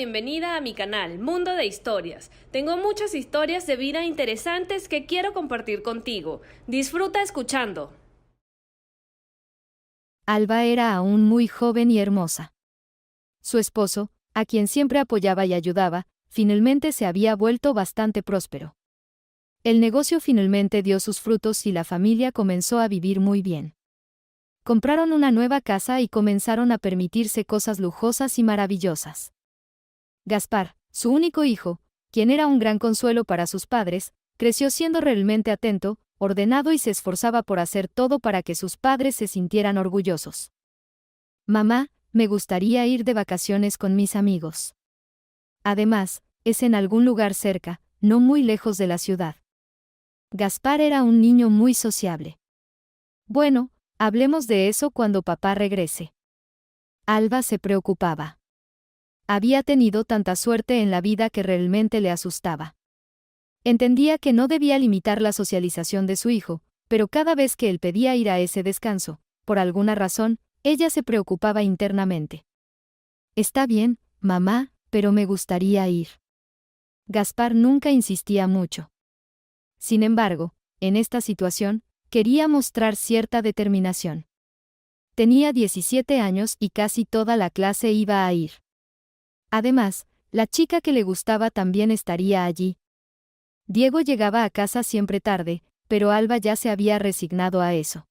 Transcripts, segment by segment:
Bienvenida a mi canal, Mundo de Historias. Tengo muchas historias de vida interesantes que quiero compartir contigo. Disfruta escuchando. Alba era aún muy joven y hermosa. Su esposo, a quien siempre apoyaba y ayudaba, finalmente se había vuelto bastante próspero. El negocio finalmente dio sus frutos y la familia comenzó a vivir muy bien. Compraron una nueva casa y comenzaron a permitirse cosas lujosas y maravillosas. Gaspar, su único hijo, quien era un gran consuelo para sus padres, creció siendo realmente atento, ordenado y se esforzaba por hacer todo para que sus padres se sintieran orgullosos. Mamá, me gustaría ir de vacaciones con mis amigos. Además, es en algún lugar cerca, no muy lejos de la ciudad. Gaspar era un niño muy sociable. Bueno, hablemos de eso cuando papá regrese. Alba se preocupaba. Había tenido tanta suerte en la vida que realmente le asustaba. Entendía que no debía limitar la socialización de su hijo, pero cada vez que él pedía ir a ese descanso, por alguna razón, ella se preocupaba internamente. Está bien, mamá, pero me gustaría ir. Gaspar nunca insistía mucho. Sin embargo, en esta situación, quería mostrar cierta determinación. Tenía 17 años y casi toda la clase iba a ir. Además, la chica que le gustaba también estaría allí. Diego llegaba a casa siempre tarde, pero Alba ya se había resignado a eso.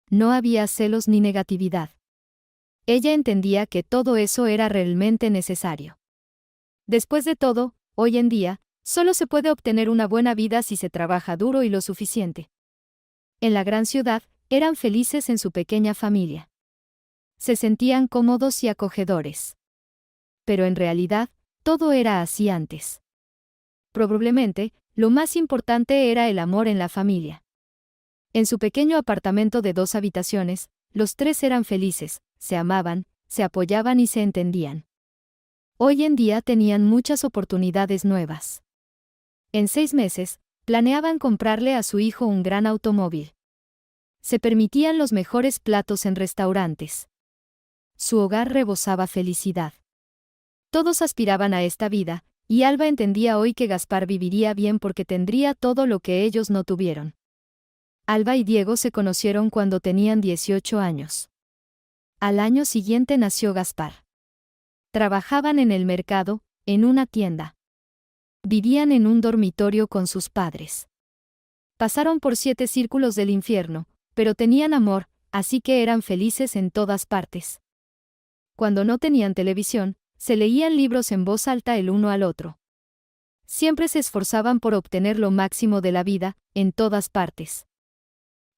No había celos ni negatividad. Ella entendía que todo eso era realmente necesario. Después de todo, hoy en día, solo se puede obtener una buena vida si se trabaja duro y lo suficiente. En la gran ciudad, eran felices en su pequeña familia. Se sentían cómodos y acogedores. Pero en realidad, todo era así antes. Probablemente, lo más importante era el amor en la familia. En su pequeño apartamento de 2 habitaciones, los 3 eran felices, se amaban, se apoyaban y se entendían. Hoy en día tenían muchas oportunidades nuevas. En 6 meses, planeaban comprarle a su hijo un gran automóvil. Se permitían los mejores platos en restaurantes. Su hogar rebosaba felicidad. Todos aspiraban a esta vida, y Alba entendía hoy que Gaspar viviría bien porque tendría todo lo que ellos no tuvieron. Alba y Diego se conocieron cuando tenían 18 años. Al año siguiente nació Gaspar. Trabajaban en el mercado, en una tienda. Vivían en un dormitorio con sus padres. Pasaron por 7 círculos del infierno, pero tenían amor, así que eran felices en todas partes. Cuando no tenían televisión, se leían libros en voz alta el uno al otro. Siempre se esforzaban por obtener lo máximo de la vida, en todas partes.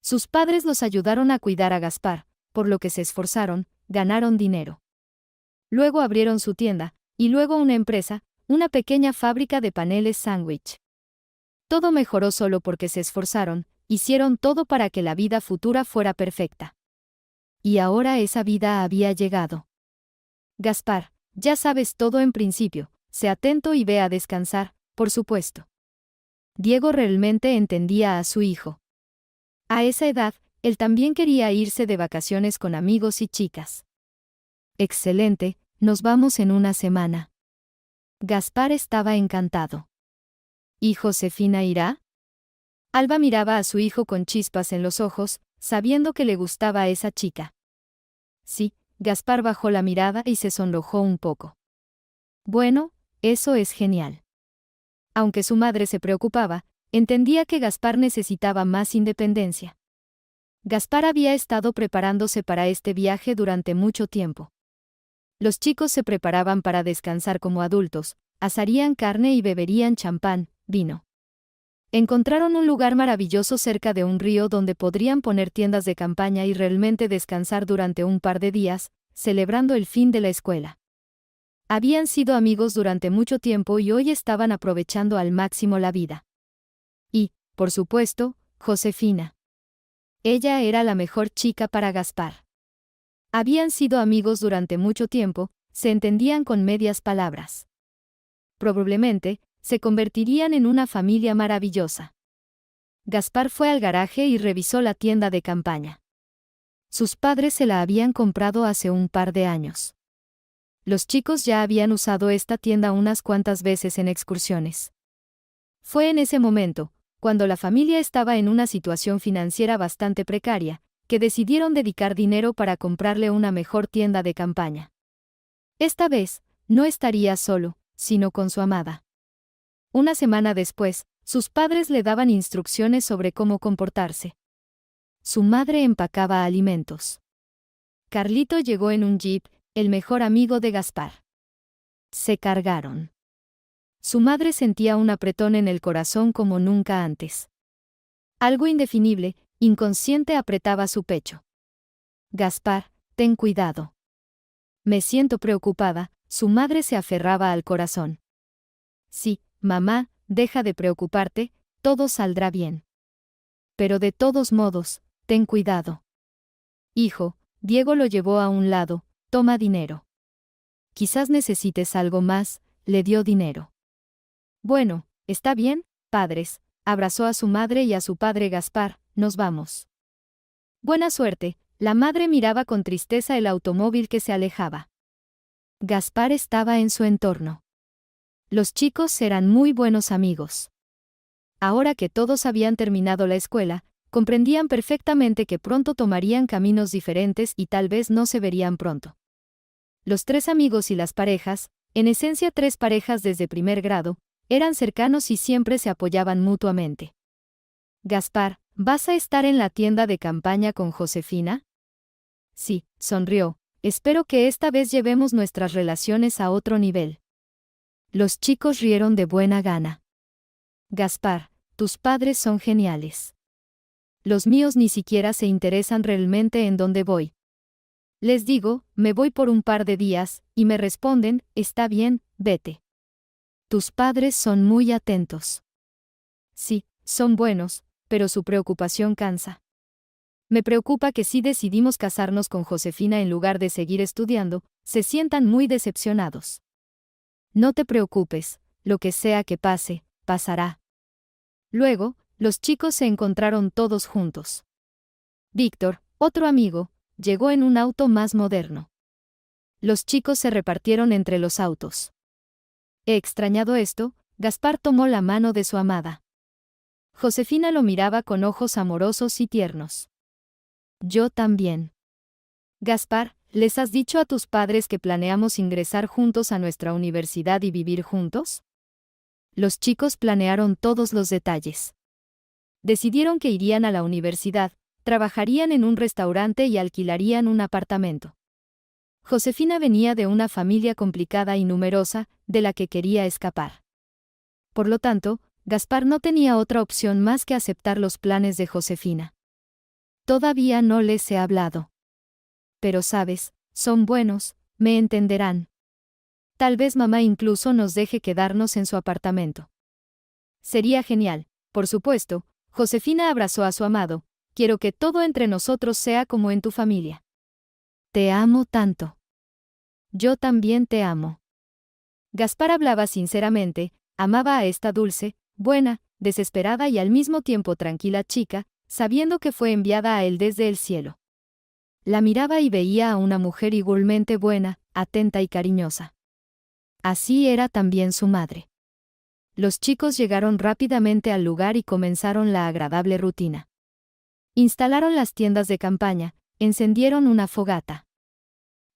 Sus padres los ayudaron a cuidar a Gaspar, por lo que se esforzaron, ganaron dinero. Luego abrieron su tienda, y luego una empresa, una pequeña fábrica de paneles sándwich. Todo mejoró solo porque se esforzaron, hicieron todo para que la vida futura fuera perfecta. Y ahora esa vida había llegado. Gaspar, ya sabes todo en principio, sé atento y ve a descansar, por supuesto. Diego realmente entendía a su hijo. A esa edad, él también quería irse de vacaciones con amigos y chicas. Excelente, nos vamos en una semana. Gaspar estaba encantado. ¿Y Josefina irá? Alba miraba a su hijo con chispas en los ojos, sabiendo que le gustaba a esa chica. Sí, Gaspar bajó la mirada y se sonrojó un poco. Bueno, eso es genial. Aunque su madre se preocupaba, entendía que Gaspar necesitaba más independencia. Gaspar había estado preparándose para este viaje durante mucho tiempo. Los chicos se preparaban para descansar como adultos, asarían carne y beberían champán, vino. Encontraron un lugar maravilloso cerca de un río donde podrían poner tiendas de campaña y realmente descansar durante un par de días, celebrando el fin de la escuela. Habían sido amigos durante mucho tiempo y hoy estaban aprovechando al máximo la vida. Y, por supuesto, Josefina. Ella era la mejor chica para Gaspar. Habían sido amigos durante mucho tiempo, se entendían con medias palabras. Probablemente, se convertirían en una familia maravillosa. Gaspar fue al garaje y revisó la tienda de campaña. Sus padres se la habían comprado hace un par de años. Los chicos ya habían usado esta tienda unas cuantas veces en excursiones. Fue en ese momento, cuando la familia estaba en una situación financiera bastante precaria, que decidieron dedicar dinero para comprarle una mejor tienda de campaña. Esta vez, no estaría solo, sino con su amada. Una semana después, sus padres le daban instrucciones sobre cómo comportarse. Su madre empacaba alimentos. Carlito llegó en un jeep, el mejor amigo de Gaspar. Se cargaron. Su madre sentía un apretón en el corazón como nunca antes. Algo indefinible, inconsciente apretaba su pecho. Gaspar, ten cuidado. Me siento preocupada, su madre se aferraba al corazón. Sí, mamá, deja de preocuparte, todo saldrá bien. Pero de todos modos, ten cuidado. Hijo, Diego lo llevó a un lado, toma dinero. Quizás necesites algo más, le dio dinero. Bueno, está bien, padres, abrazó a su madre y a su padre Gaspar, nos vamos. Buena suerte, la madre miraba con tristeza el automóvil que se alejaba. Gaspar estaba en su entorno. Los chicos eran muy buenos amigos. Ahora que todos habían terminado la escuela, comprendían perfectamente que pronto tomarían caminos diferentes y tal vez no se verían pronto. Los tres amigos y las parejas, en esencia tres parejas desde primer grado, eran cercanos y siempre se apoyaban mutuamente. Gaspar, ¿vas a estar en la tienda de campaña con Josefina? Sí, sonrió, espero que esta vez llevemos nuestras relaciones a otro nivel. Los chicos rieron de buena gana. Gaspar, tus padres son geniales. Los míos ni siquiera se interesan realmente en dónde voy. Les digo, me voy por un par de días, y me responden, está bien, vete. Tus padres son muy atentos. Sí, son buenos, pero su preocupación cansa. Me preocupa que si decidimos casarnos con Josefina en lugar de seguir estudiando, se sientan muy decepcionados. No te preocupes, lo que sea que pase, pasará. Luego, los chicos se encontraron todos juntos. Víctor, otro amigo, llegó en un auto más moderno. Los chicos se repartieron entre los autos. He extrañado esto, Gaspar tomó la mano de su amada. Josefina lo miraba con ojos amorosos y tiernos. Yo también. Gaspar, ¿les has dicho a tus padres que planeamos ingresar juntos a nuestra universidad y vivir juntos? Los chicos planearon todos los detalles. Decidieron que irían a la universidad, trabajarían en un restaurante y alquilarían un apartamento. Josefina venía de una familia complicada y numerosa, de la que quería escapar. Por lo tanto, Gaspar no tenía otra opción más que aceptar los planes de Josefina. Todavía no les he hablado. Pero sabes, son buenos, me entenderán. Tal vez mamá incluso nos deje quedarnos en su apartamento. Sería genial, por supuesto, Josefina abrazó a su amado, quiero que todo entre nosotros sea como en tu familia. Te amo tanto. Yo también te amo. Gaspar hablaba sinceramente, amaba a esta dulce, buena, desesperada y al mismo tiempo tranquila chica, sabiendo que fue enviada a él desde el cielo. La miraba y veía a una mujer igualmente buena, atenta y cariñosa. Así era también su madre. Los chicos llegaron rápidamente al lugar y comenzaron la agradable rutina. Instalaron las tiendas de campaña, encendieron una fogata.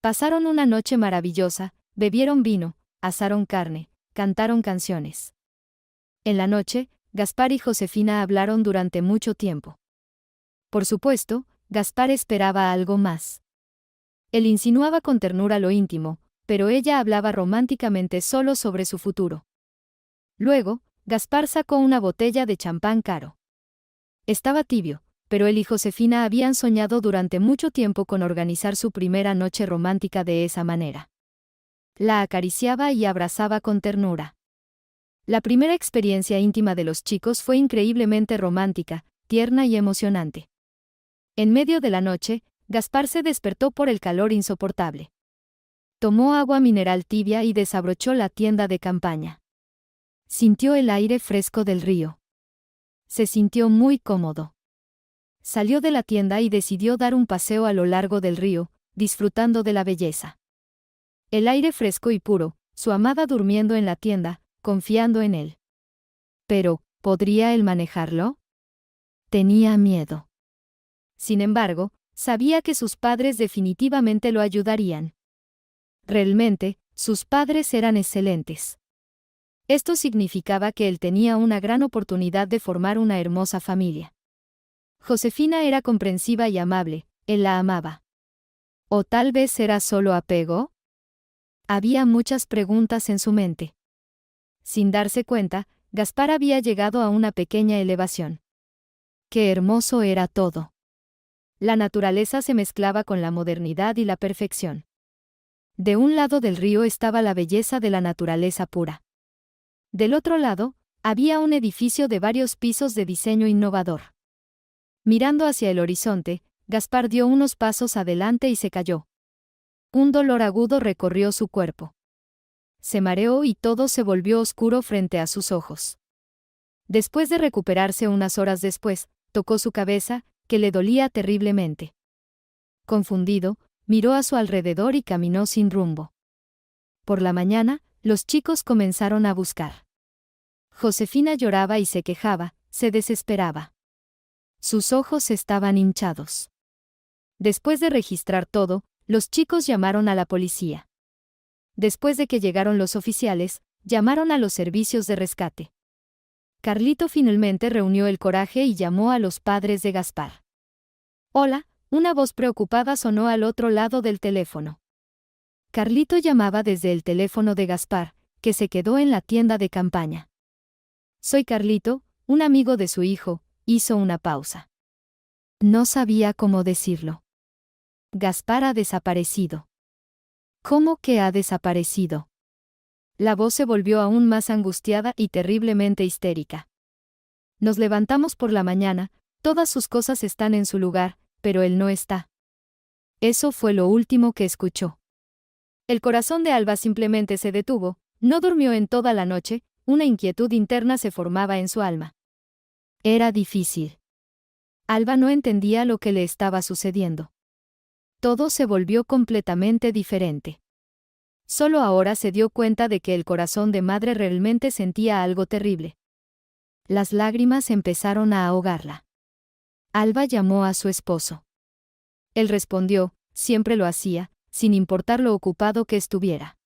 Pasaron una noche maravillosa, bebieron vino, asaron carne, cantaron canciones. En la noche, Gaspar y Josefina hablaron durante mucho tiempo. Por supuesto, Gaspar esperaba algo más. Él insinuaba con ternura lo íntimo, pero ella hablaba románticamente solo sobre su futuro. Luego, Gaspar sacó una botella de champán caro. Estaba tibio, pero él y Josefina habían soñado durante mucho tiempo con organizar su primera noche romántica de esa manera. La acariciaba y abrazaba con ternura. La primera experiencia íntima de los chicos fue increíblemente romántica, tierna y emocionante. En medio de la noche, Gaspar se despertó por el calor insoportable. Tomó agua mineral tibia y desabrochó la tienda de campaña. Sintió el aire fresco del río. Se sintió muy cómodo. Salió de la tienda y decidió dar un paseo a lo largo del río, disfrutando de la belleza. El aire fresco y puro, su amada durmiendo en la tienda, confiando en él. Pero, ¿podría él manejarlo? Tenía miedo. Sin embargo, sabía que sus padres definitivamente lo ayudarían. Realmente, sus padres eran excelentes. Esto significaba que él tenía una gran oportunidad de formar una hermosa familia. Josefina era comprensiva y amable, él la amaba. ¿O tal vez era solo apego? Había muchas preguntas en su mente. Sin darse cuenta, Gaspar había llegado a una pequeña elevación. ¡Qué hermoso era todo! La naturaleza se mezclaba con la modernidad y la perfección. De un lado del río estaba la belleza de la naturaleza pura. Del otro lado, había un edificio de varios pisos de diseño innovador. Mirando hacia el horizonte, Gaspar dio unos pasos adelante y se cayó. Un dolor agudo recorrió su cuerpo. Se mareó y todo se volvió oscuro frente a sus ojos. Después de recuperarse unas horas después, tocó su cabeza, que le dolía terriblemente. Confundido, miró a su alrededor y caminó sin rumbo. Por la mañana, los chicos comenzaron a buscar. Josefina lloraba y se quejaba, se desesperaba. Sus ojos estaban hinchados. Después de registrar todo, los chicos llamaron a la policía. Después de que llegaron los oficiales, llamaron a los servicios de rescate. Carlito finalmente reunió el coraje y llamó a los padres de Gaspar. «Hola», una voz preocupada sonó al otro lado del teléfono. Carlito llamaba desde el teléfono de Gaspar, que se quedó en la tienda de campaña. «Soy Carlito, un amigo de su hijo», hizo una pausa. No sabía cómo decirlo. Gaspar ha desaparecido. ¿Cómo que ha desaparecido? La voz se volvió aún más angustiada y terriblemente histérica. Nos levantamos por la mañana, todas sus cosas están en su lugar, pero él no está. Eso fue lo último que escuchó. El corazón de Alba simplemente se detuvo, no durmió en toda la noche, una inquietud interna se formaba en su alma. Era difícil. Alba no entendía lo que le estaba sucediendo. Todo se volvió completamente diferente. Solo ahora se dio cuenta de que el corazón de madre realmente sentía algo terrible. Las lágrimas empezaron a ahogarla. Alba llamó a su esposo. Él respondió, siempre lo hacía, sin importar lo ocupado que estuviera.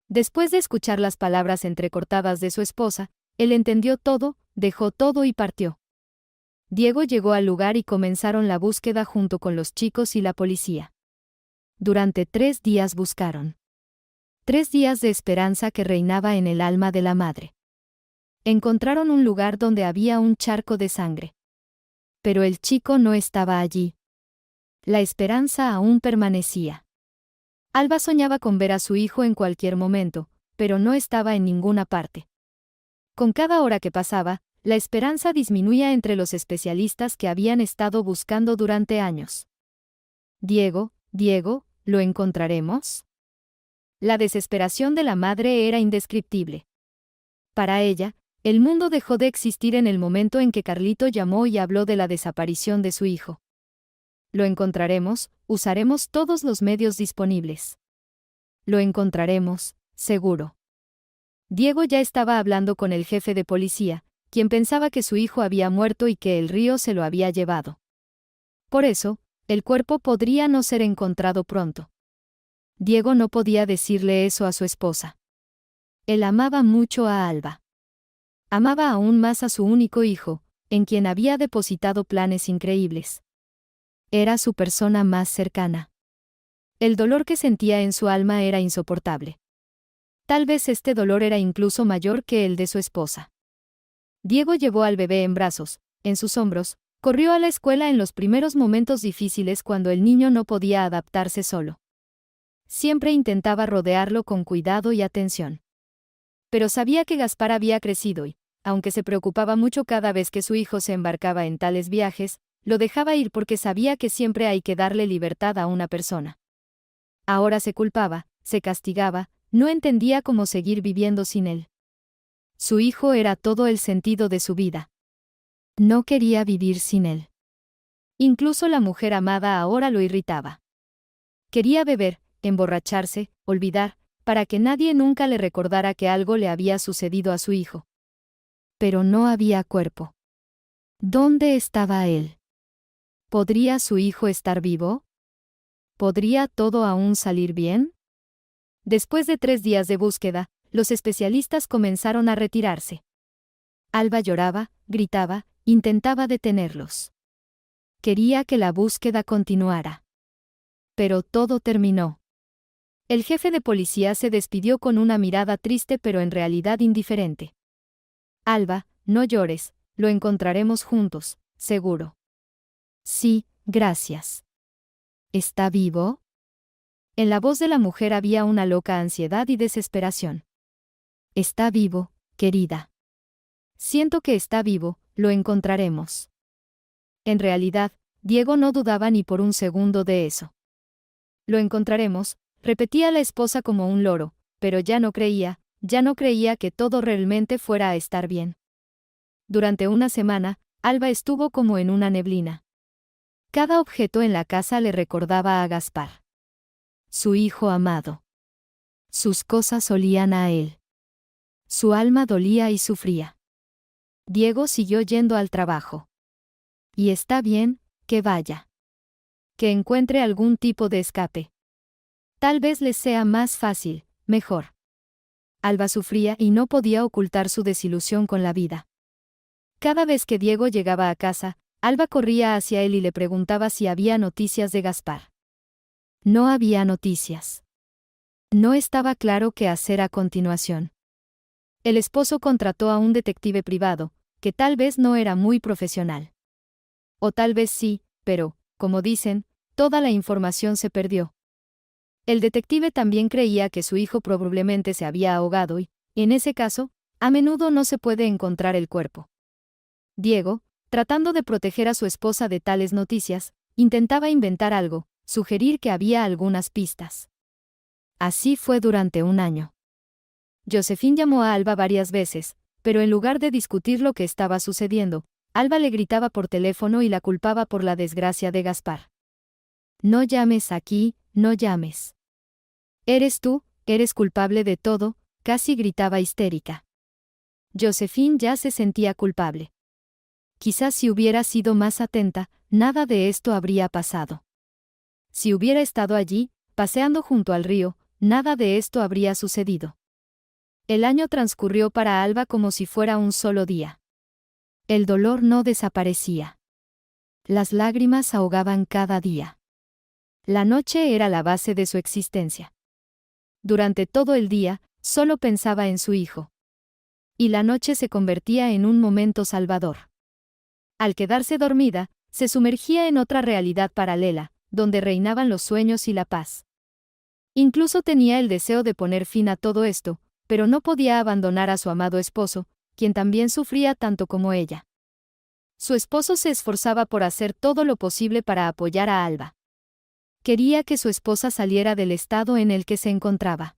Después de escuchar las palabras entrecortadas de su esposa, él entendió todo, dejó todo y partió. Diego llegó al lugar y comenzaron la búsqueda junto con los chicos y la policía. Durante 3 días buscaron. 3 días de esperanza que reinaba en el alma de la madre. Encontraron un lugar donde había un charco de sangre. Pero el chico no estaba allí. La esperanza aún permanecía. Alba soñaba con ver a su hijo en cualquier momento, pero no estaba en ninguna parte. Con cada hora que pasaba, la esperanza disminuía entre los especialistas que habían estado buscando durante años. Diego, ¿lo encontraremos? La desesperación de la madre era indescriptible. Para ella, el mundo dejó de existir en el momento en que Carlito llamó y habló de la desaparición de su hijo. Lo encontraremos, usaremos todos los medios disponibles. Lo encontraremos, seguro. Diego ya estaba hablando con el jefe de policía, quien pensaba que su hijo había muerto y que el río se lo había llevado. Por eso, el cuerpo podría no ser encontrado pronto. Diego no podía decirle eso a su esposa. Él amaba mucho a Alba. Amaba aún más a su único hijo, en quien había depositado planes increíbles. Era su persona más cercana. El dolor que sentía en su alma era insoportable. Tal vez este dolor era incluso mayor que el de su esposa. Diego llevó al bebé en brazos, en sus hombros, corrió a la escuela en los primeros momentos difíciles cuando el niño no podía adaptarse solo. Siempre intentaba rodearlo con cuidado y atención. Pero sabía que Gaspar había crecido y, aunque se preocupaba mucho cada vez que su hijo se embarcaba en tales viajes, lo dejaba ir porque sabía que siempre hay que darle libertad a una persona. Ahora se culpaba, se castigaba, no entendía cómo seguir viviendo sin él. Su hijo era todo el sentido de su vida. No quería vivir sin él. Incluso la mujer amada ahora lo irritaba. Quería beber, emborracharse, olvidar, para que nadie nunca le recordara que algo le había sucedido a su hijo. Pero no había cuerpo. ¿Dónde estaba él? ¿Podría su hijo estar vivo? ¿Podría todo aún salir bien? Después de 3 días de búsqueda, los especialistas comenzaron a retirarse. Alba lloraba, gritaba, intentaba detenerlos. Quería que la búsqueda continuara. Pero todo terminó. El jefe de policía se despidió con una mirada triste pero en realidad indiferente. Alba, no llores, lo encontraremos juntos, seguro. Sí, gracias. ¿Está vivo? En la voz de la mujer había una loca ansiedad y desesperación. Está vivo, querida. Siento que está vivo, lo encontraremos. En realidad, Diego no dudaba ni por un segundo de eso. Lo encontraremos, repetía la esposa como un loro, pero ya no creía que todo realmente fuera a estar bien. Durante una semana, Alba estuvo como en una neblina. Cada objeto en la casa le recordaba a Gaspar. Su hijo amado. Sus cosas olían a él. Su alma dolía y sufría. Diego siguió yendo al trabajo. Y está bien, que vaya. Que encuentre algún tipo de escape. Tal vez les sea más fácil, mejor. Alba sufría y no podía ocultar su desilusión con la vida. Cada vez que Diego llegaba a casa, Alba corría hacia él y le preguntaba si había noticias de Gaspar. No había noticias. No estaba claro qué hacer a continuación. El esposo contrató a un detective privado, que tal vez no era muy profesional. O tal vez sí, pero, como dicen, toda la información se perdió. El detective también creía que su hijo probablemente se había ahogado y, en ese caso, a menudo no se puede encontrar el cuerpo. Diego, tratando de proteger a su esposa de tales noticias, intentaba inventar algo, sugerir que había algunas pistas. Así fue durante un año. Josephine llamó a Alba varias veces, pero en lugar de discutir lo que estaba sucediendo, Alba le gritaba por teléfono y la culpaba por la desgracia de Gaspar. No llames aquí, no llames. Eres tú, eres culpable de todo, casi gritaba histérica. Josephine ya se sentía culpable. Quizás si hubiera sido más atenta, nada de esto habría pasado. Si hubiera estado allí, paseando junto al río, nada de esto habría sucedido. El año transcurrió para Alba como si fuera un solo día. El dolor no desaparecía. Las lágrimas ahogaban cada día. La noche era la base de su existencia. Durante todo el día, solo pensaba en su hijo. Y la noche se convertía en un momento salvador. Al quedarse dormida, se sumergía en otra realidad paralela, donde reinaban los sueños y la paz. Incluso tenía el deseo de poner fin a todo esto, pero no podía abandonar a su amado esposo, quien también sufría tanto como ella. Su esposo se esforzaba por hacer todo lo posible para apoyar a Alba. Quería que su esposa saliera del estado en el que se encontraba.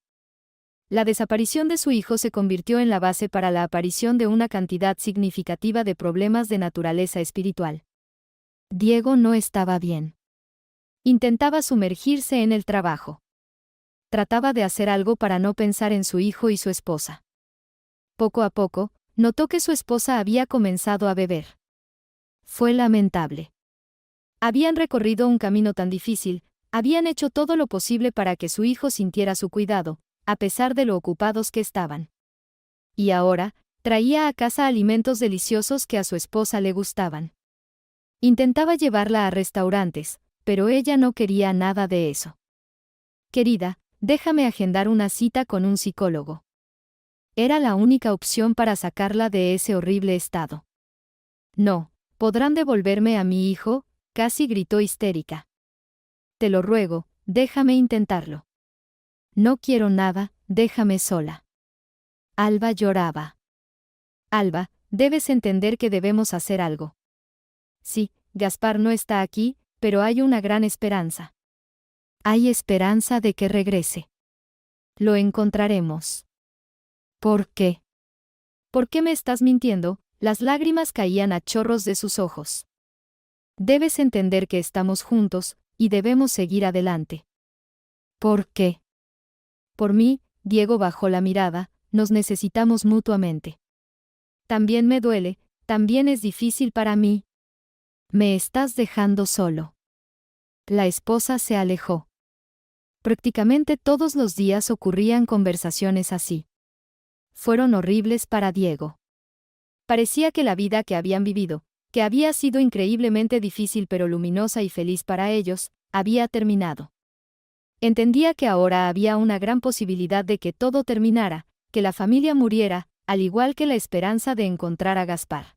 La desaparición de su hijo se convirtió en la base para la aparición de una cantidad significativa de problemas de naturaleza espiritual. Diego no estaba bien. Intentaba sumergirse en el trabajo. Trataba de hacer algo para no pensar en su hijo y su esposa. Poco a poco, notó que su esposa había comenzado a beber. Fue lamentable. Habían recorrido un camino tan difícil, habían hecho todo lo posible para que su hijo sintiera su cuidado, a pesar de lo ocupados que estaban. Y ahora, traía a casa alimentos deliciosos que a su esposa le gustaban. Intentaba llevarla a restaurantes, pero ella no quería nada de eso. Querida, déjame agendar una cita con un psicólogo. Era la única opción para sacarla de ese horrible estado. No, ¿podrán devolverme a mi hijo?, casi gritó histérica. Te lo ruego, déjame intentarlo. No quiero nada, déjame sola. Alba lloraba. Alba, debes entender que debemos hacer algo. Sí, Gaspar no está aquí, pero hay una gran esperanza. Hay esperanza de que regrese. Lo encontraremos. ¿Por qué? ¿Por qué me estás mintiendo? Las lágrimas caían a chorros de sus ojos. Debes entender que estamos juntos, y debemos seguir adelante. ¿Por qué? Por mí, Diego bajó la mirada, nos necesitamos mutuamente. También me duele, también es difícil para mí. Me estás dejando solo. La esposa se alejó. Prácticamente todos los días ocurrían conversaciones así. Fueron horribles para Diego. Parecía que la vida que habían vivido, que había sido increíblemente difícil pero luminosa y feliz para ellos, había terminado. Entendía que ahora había una gran posibilidad de que todo terminara, que la familia muriera, al igual que la esperanza de encontrar a Gaspar.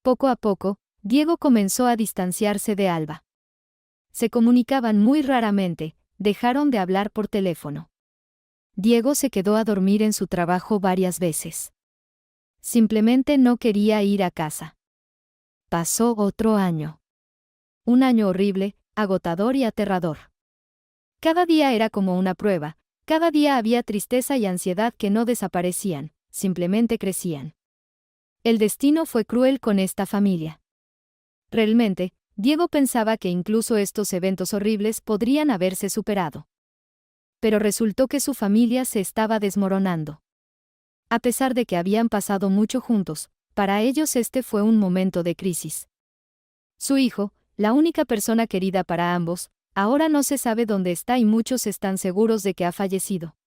Poco a poco, Diego comenzó a distanciarse de Alba. Se comunicaban muy raramente, dejaron de hablar por teléfono. Diego se quedó a dormir en su trabajo varias veces. Simplemente no quería ir a casa. Pasó otro año. Un año horrible, agotador y aterrador. Cada día era como una prueba, cada día había tristeza y ansiedad que no desaparecían, simplemente crecían. El destino fue cruel con esta familia. Realmente, Diego pensaba que incluso estos eventos horribles podrían haberse superado. Pero resultó que su familia se estaba desmoronando. A pesar de que habían pasado mucho juntos, para ellos este fue un momento de crisis. Su hijo, la única persona querida para ambos, ahora no se sabe dónde está y muchos están seguros de que ha fallecido.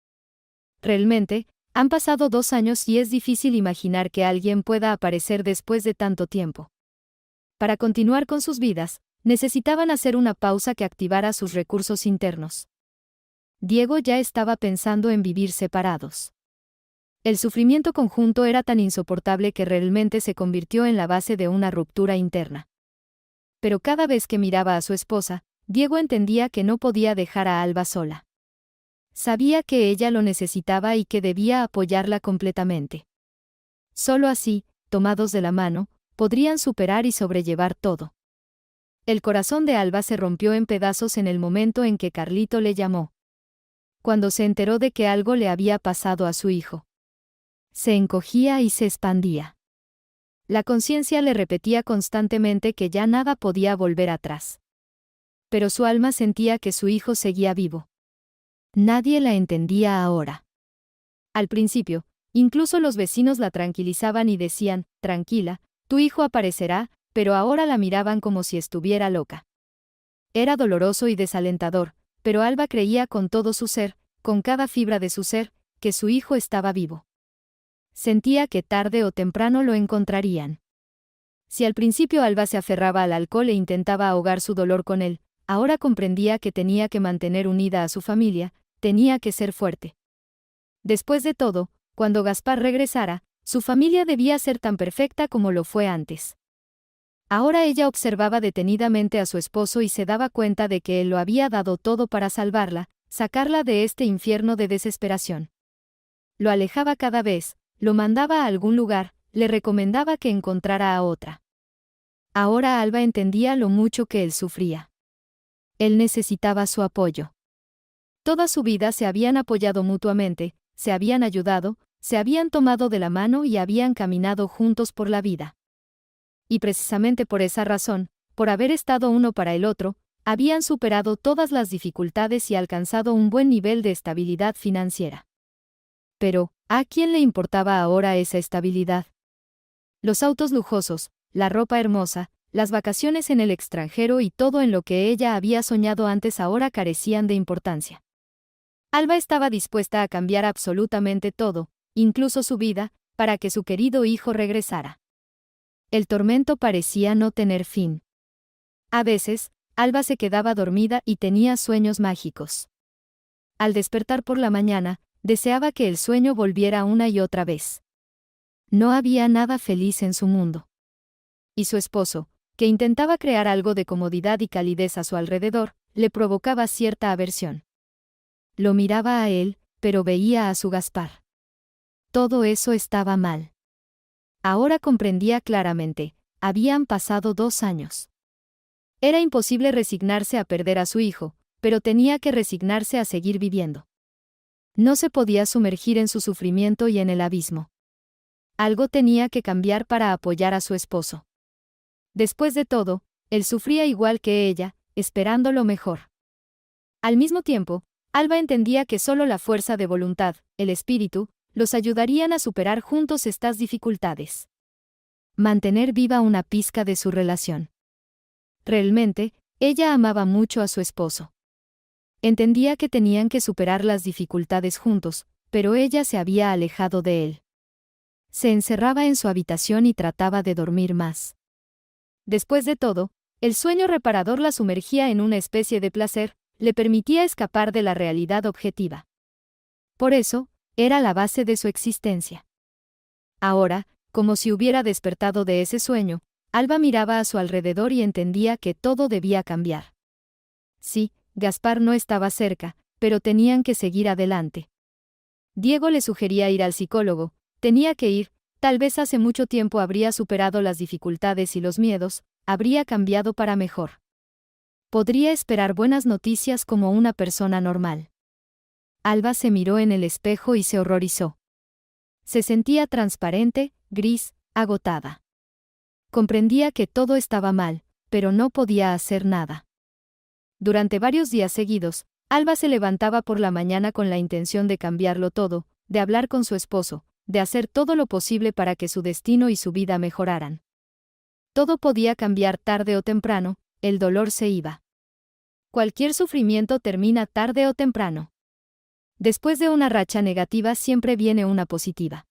Realmente, han pasado 2 años y es difícil imaginar que alguien pueda aparecer después de tanto tiempo. Para continuar con sus vidas, necesitaban hacer una pausa que activara sus recursos internos. Diego ya estaba pensando en vivir separados. El sufrimiento conjunto era tan insoportable que realmente se convirtió en la base de una ruptura interna. Pero cada vez que miraba a su esposa, Diego entendía que no podía dejar a Alba sola. Sabía que ella lo necesitaba y que debía apoyarla completamente. Solo así, tomados de la mano, podrían superar y sobrellevar todo. El corazón de Alba se rompió en pedazos en el momento en que Carlito le llamó. Cuando se enteró de que algo le había pasado a su hijo. Se encogía y se expandía. La conciencia le repetía constantemente que ya nada podía volver atrás. Pero su alma sentía que su hijo seguía vivo. Nadie la entendía ahora. Al principio, incluso los vecinos la tranquilizaban y decían, tranquila, tu hijo aparecerá, pero ahora la miraban como si estuviera loca. Era doloroso y desalentador, pero Alba creía con todo su ser, con cada fibra de su ser, que su hijo estaba vivo. Sentía que tarde o temprano lo encontrarían. Si al principio Alba se aferraba al alcohol e intentaba ahogar su dolor con él, ahora comprendía que tenía que mantener unida a su familia, tenía que ser fuerte. Después de todo, cuando Gaspar regresara, su familia debía ser tan perfecta como lo fue antes. Ahora ella observaba detenidamente a su esposo y se daba cuenta de que él lo había dado todo para salvarla, sacarla de este infierno de desesperación. Lo alejaba cada vez, lo mandaba a algún lugar, le recomendaba que encontrara a otra. Ahora Alba entendía lo mucho que él sufría. Él necesitaba su apoyo. Toda su vida se habían apoyado mutuamente, se habían ayudado, se habían tomado de la mano y habían caminado juntos por la vida. Y precisamente por esa razón, por haber estado uno para el otro, habían superado todas las dificultades y alcanzado un buen nivel de estabilidad financiera. Pero, ¿a quién le importaba ahora esa estabilidad? Los autos lujosos, la ropa hermosa, las vacaciones en el extranjero y todo en lo que ella había soñado antes ahora carecían de importancia. Alba estaba dispuesta a cambiar absolutamente todo, incluso su vida, para que su querido hijo regresara. El tormento parecía no tener fin. A veces, Alba se quedaba dormida y tenía sueños mágicos. Al despertar por la mañana, deseaba que el sueño volviera una y otra vez. No había nada feliz en su mundo. Y su esposo, que intentaba crear algo de comodidad y calidez a su alrededor, le provocaba cierta aversión. Lo miraba a él, pero veía a su Gaspar. Todo eso estaba mal. Ahora comprendía claramente, habían pasado 2 años. Era imposible resignarse a perder a su hijo, pero tenía que resignarse a seguir viviendo. No se podía sumergir en su sufrimiento y en el abismo. Algo tenía que cambiar para apoyar a su esposo. Después de todo, él sufría igual que ella, esperando lo mejor. Al mismo tiempo, Alba entendía que solo la fuerza de voluntad, el espíritu, los ayudarían a superar juntos estas dificultades. Mantener viva una pizca de su relación. Realmente, ella amaba mucho a su esposo. Entendía que tenían que superar las dificultades juntos, pero ella se había alejado de él. Se encerraba en su habitación y trataba de dormir más. Después de todo, el sueño reparador la sumergía en una especie de placer, le permitía escapar de la realidad objetiva. Por eso, era la base de su existencia. Ahora, como si hubiera despertado de ese sueño, Alba miraba a su alrededor y entendía que todo debía cambiar. Sí, Gaspar no estaba cerca, pero tenían que seguir adelante. Diego le sugería ir al psicólogo, tenía que ir, tal vez hace mucho tiempo habría superado las dificultades y los miedos, habría cambiado para mejor. Podría esperar buenas noticias como una persona normal. Alba se miró en el espejo y se horrorizó. Se sentía transparente, gris, agotada. Comprendía que todo estaba mal, pero no podía hacer nada. Durante varios días seguidos, Alba se levantaba por la mañana con la intención de cambiarlo todo, de hablar con su esposo, de hacer todo lo posible para que su destino y su vida mejoraran. Todo podía cambiar tarde o temprano, el dolor se iba. Cualquier sufrimiento termina tarde o temprano. Después de una racha negativa siempre viene una positiva.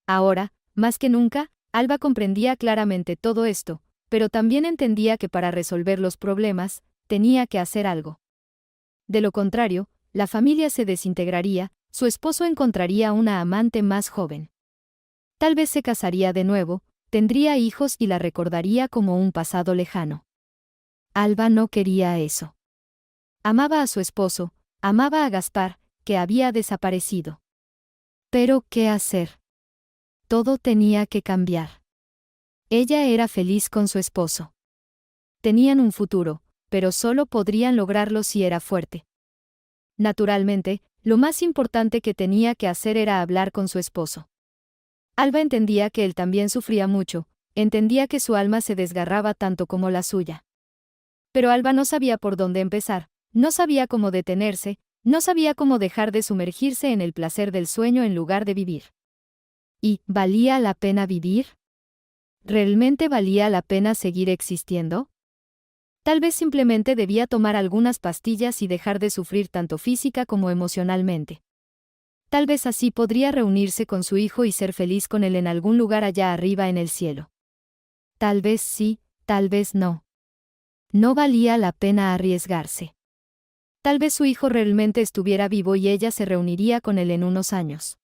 Ahora, más que nunca, Alba comprendía claramente todo esto, pero también entendía que para resolver los problemas, tenía que hacer algo. De lo contrario, la familia se desintegraría, su esposo encontraría una amante más joven. Tal vez se casaría de nuevo, tendría hijos y la recordaría como un pasado lejano. Alba no quería eso. Amaba a su esposo, amaba a Gaspar, que había desaparecido. Pero, ¿qué hacer? Todo tenía que cambiar. Ella era feliz con su esposo. Tenían un futuro, pero solo podrían lograrlo si era fuerte. Naturalmente, lo más importante que tenía que hacer era hablar con su esposo. Alba entendía que él también sufría mucho, entendía que su alma se desgarraba tanto como la suya. Pero Alba no sabía por dónde empezar, no sabía cómo detenerse, no sabía cómo dejar de sumergirse en el placer del sueño en lugar de vivir. ¿Y valía la pena vivir? ¿Realmente valía la pena seguir existiendo? Tal vez simplemente debía tomar algunas pastillas y dejar de sufrir tanto física como emocionalmente. Tal vez así podría reunirse con su hijo y ser feliz con él en algún lugar allá arriba en el cielo. Tal vez sí, tal vez no. No valía la pena arriesgarse. Tal vez su hijo realmente estuviera vivo y ella se reuniría con él en unos años.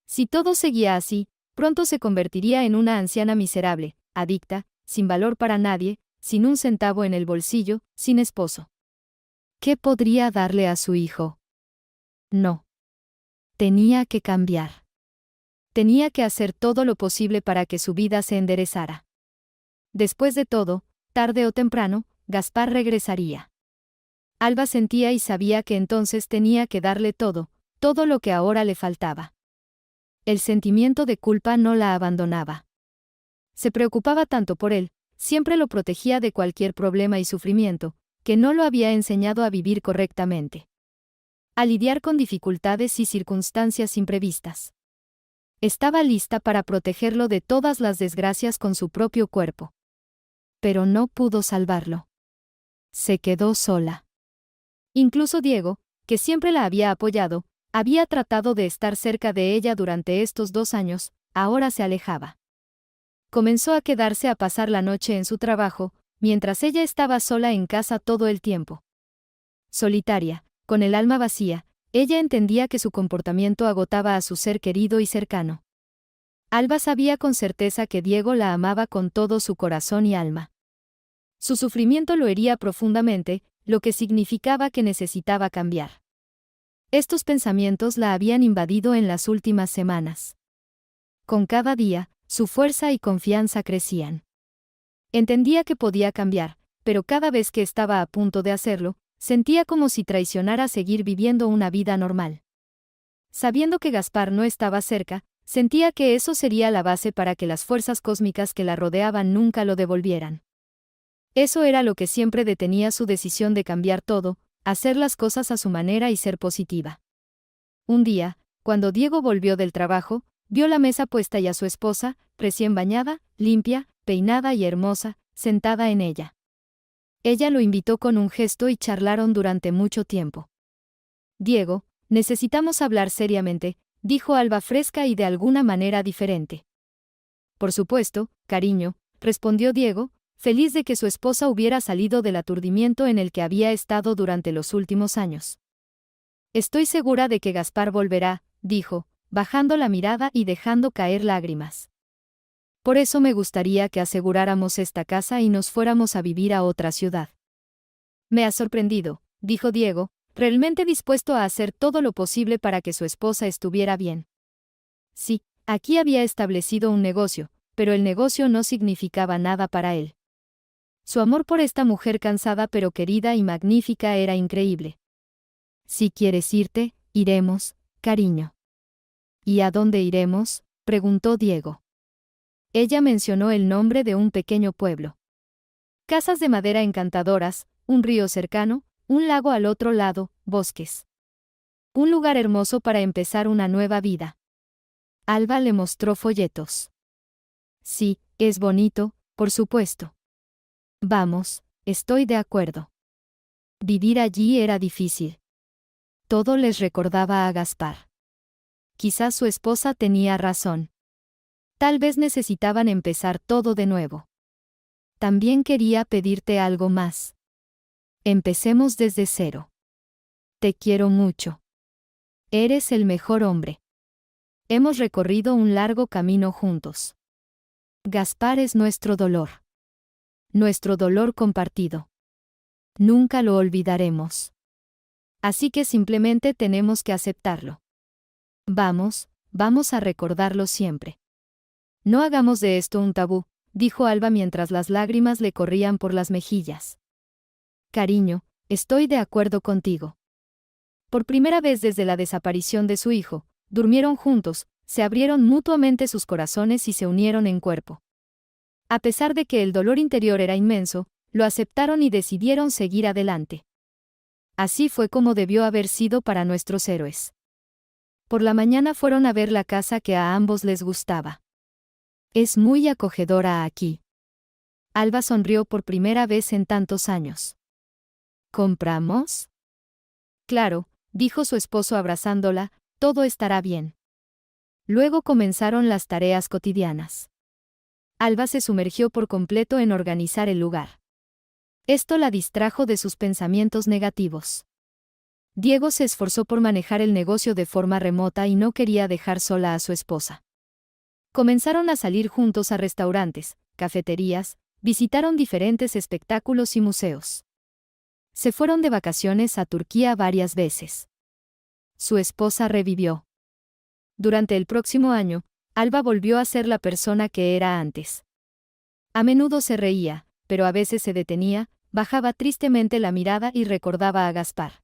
Si todo seguía así, pronto se convertiría en una anciana miserable, adicta, sin valor para nadie, sin un centavo en el bolsillo, sin esposo. ¿Qué podría darle a su hijo? No. Tenía que cambiar. Tenía que hacer todo lo posible para que su vida se enderezara. Después de todo, tarde o temprano, Gaspar regresaría. Alba sentía y sabía que entonces tenía que darle todo lo que ahora le faltaba. El sentimiento de culpa no la abandonaba. Se preocupaba tanto por él, siempre lo protegía de cualquier problema y sufrimiento, que no lo había enseñado a vivir correctamente. A lidiar con dificultades y circunstancias imprevistas. Estaba lista para protegerlo de todas las desgracias con su propio cuerpo. Pero no pudo salvarlo. Se quedó sola. Incluso Diego, que siempre la había apoyado, había tratado de estar cerca de ella durante estos 2 años, ahora se alejaba. Comenzó a quedarse a pasar la noche en su trabajo, mientras ella estaba sola en casa todo el tiempo. Solitaria, con el alma vacía, ella entendía que su comportamiento agotaba a su ser querido y cercano. Alba sabía con certeza que Diego la amaba con todo su corazón y alma. Su sufrimiento lo hería profundamente, lo que significaba que necesitaba cambiar. Estos pensamientos la habían invadido en las últimas semanas. Con cada día, su fuerza y confianza crecían. Entendía que podía cambiar, pero cada vez que estaba a punto de hacerlo, sentía como si traicionara seguir viviendo una vida normal. Sabiendo que Gaspar no estaba cerca, sentía que eso sería la base para que las fuerzas cósmicas que la rodeaban nunca lo devolvieran. Eso era lo que siempre detenía su decisión de cambiar todo, hacer las cosas a su manera y ser positiva. Un día, cuando Diego volvió del trabajo, vio la mesa puesta y a su esposa, recién bañada, limpia, peinada y hermosa, sentada en ella. Ella lo invitó con un gesto y charlaron durante mucho tiempo. Diego, necesitamos hablar seriamente, dijo Alba fresca y de alguna manera diferente. Por supuesto, cariño, respondió Diego, feliz de que su esposa hubiera salido del aturdimiento en el que había estado durante los últimos años. Estoy segura de que Gaspar volverá, dijo, bajando la mirada y dejando caer lágrimas. Por eso me gustaría que aseguráramos esta casa y nos fuéramos a vivir a otra ciudad. Me ha sorprendido, dijo Diego, realmente dispuesto a hacer todo lo posible para que su esposa estuviera bien. Sí, aquí había establecido un negocio, pero el negocio no significaba nada para él. Su amor por esta mujer cansada pero querida y magnífica era increíble. Si quieres irte, iremos, cariño. ¿Y a dónde iremos?, preguntó Diego. Ella mencionó el nombre de un pequeño pueblo. Casas de madera encantadoras, un río cercano, un lago al otro lado, bosques. Un lugar hermoso para empezar una nueva vida. Alba le mostró folletos. Sí, es bonito, por supuesto. Vamos, estoy de acuerdo. Vivir allí era difícil. Todo les recordaba a Gaspar. Quizás su esposa tenía razón. Tal vez necesitaban empezar todo de nuevo. También quería pedirte algo más. Empecemos desde cero. Te quiero mucho. Eres el mejor hombre. Hemos recorrido un largo camino juntos. Gaspar es nuestro dolor. Nuestro dolor compartido. Nunca lo olvidaremos. Así que simplemente tenemos que aceptarlo. Vamos a recordarlo siempre. No hagamos de esto un tabú, dijo Alba mientras las lágrimas le corrían por las mejillas. Cariño, estoy de acuerdo contigo. Por primera vez desde la desaparición de su hijo, durmieron juntos, se abrieron mutuamente sus corazones y se unieron en cuerpo. A pesar de que el dolor interior era inmenso, lo aceptaron y decidieron seguir adelante. Así fue como debió haber sido para nuestros héroes. Por la mañana fueron a ver la casa que a ambos les gustaba. Es muy acogedora aquí. Alba sonrió por primera vez en tantos años. ¿Compramos? Claro, dijo su esposo abrazándola, todo estará bien. Luego comenzaron las tareas cotidianas. Alba se sumergió por completo en organizar el lugar. Esto la distrajo de sus pensamientos negativos. Diego se esforzó por manejar el negocio de forma remota y no quería dejar sola a su esposa. Comenzaron a salir juntos a restaurantes, cafeterías, visitaron diferentes espectáculos y museos. Se fueron de vacaciones a Turquía varias veces. Su esposa revivió. Durante el próximo año, Alba volvió a ser la persona que era antes. A menudo se reía, pero a veces se detenía, bajaba tristemente la mirada y recordaba a Gaspar.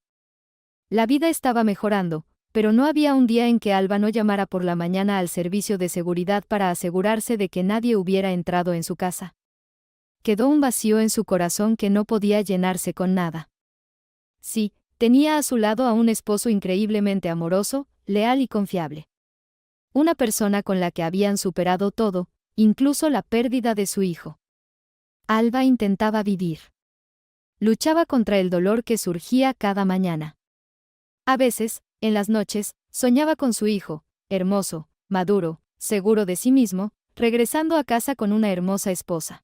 La vida estaba mejorando, pero no había un día en que Alba no llamara por la mañana al servicio de seguridad para asegurarse de que nadie hubiera entrado en su casa. Quedó un vacío en su corazón que no podía llenarse con nada. Sí, tenía a su lado a un esposo increíblemente amoroso, leal y confiable. Una persona con la que habían superado todo, incluso la pérdida de su hijo. Alba intentaba vivir. Luchaba contra el dolor que surgía cada mañana. A veces, en las noches, soñaba con su hijo, hermoso, maduro, seguro de sí mismo, regresando a casa con una hermosa esposa.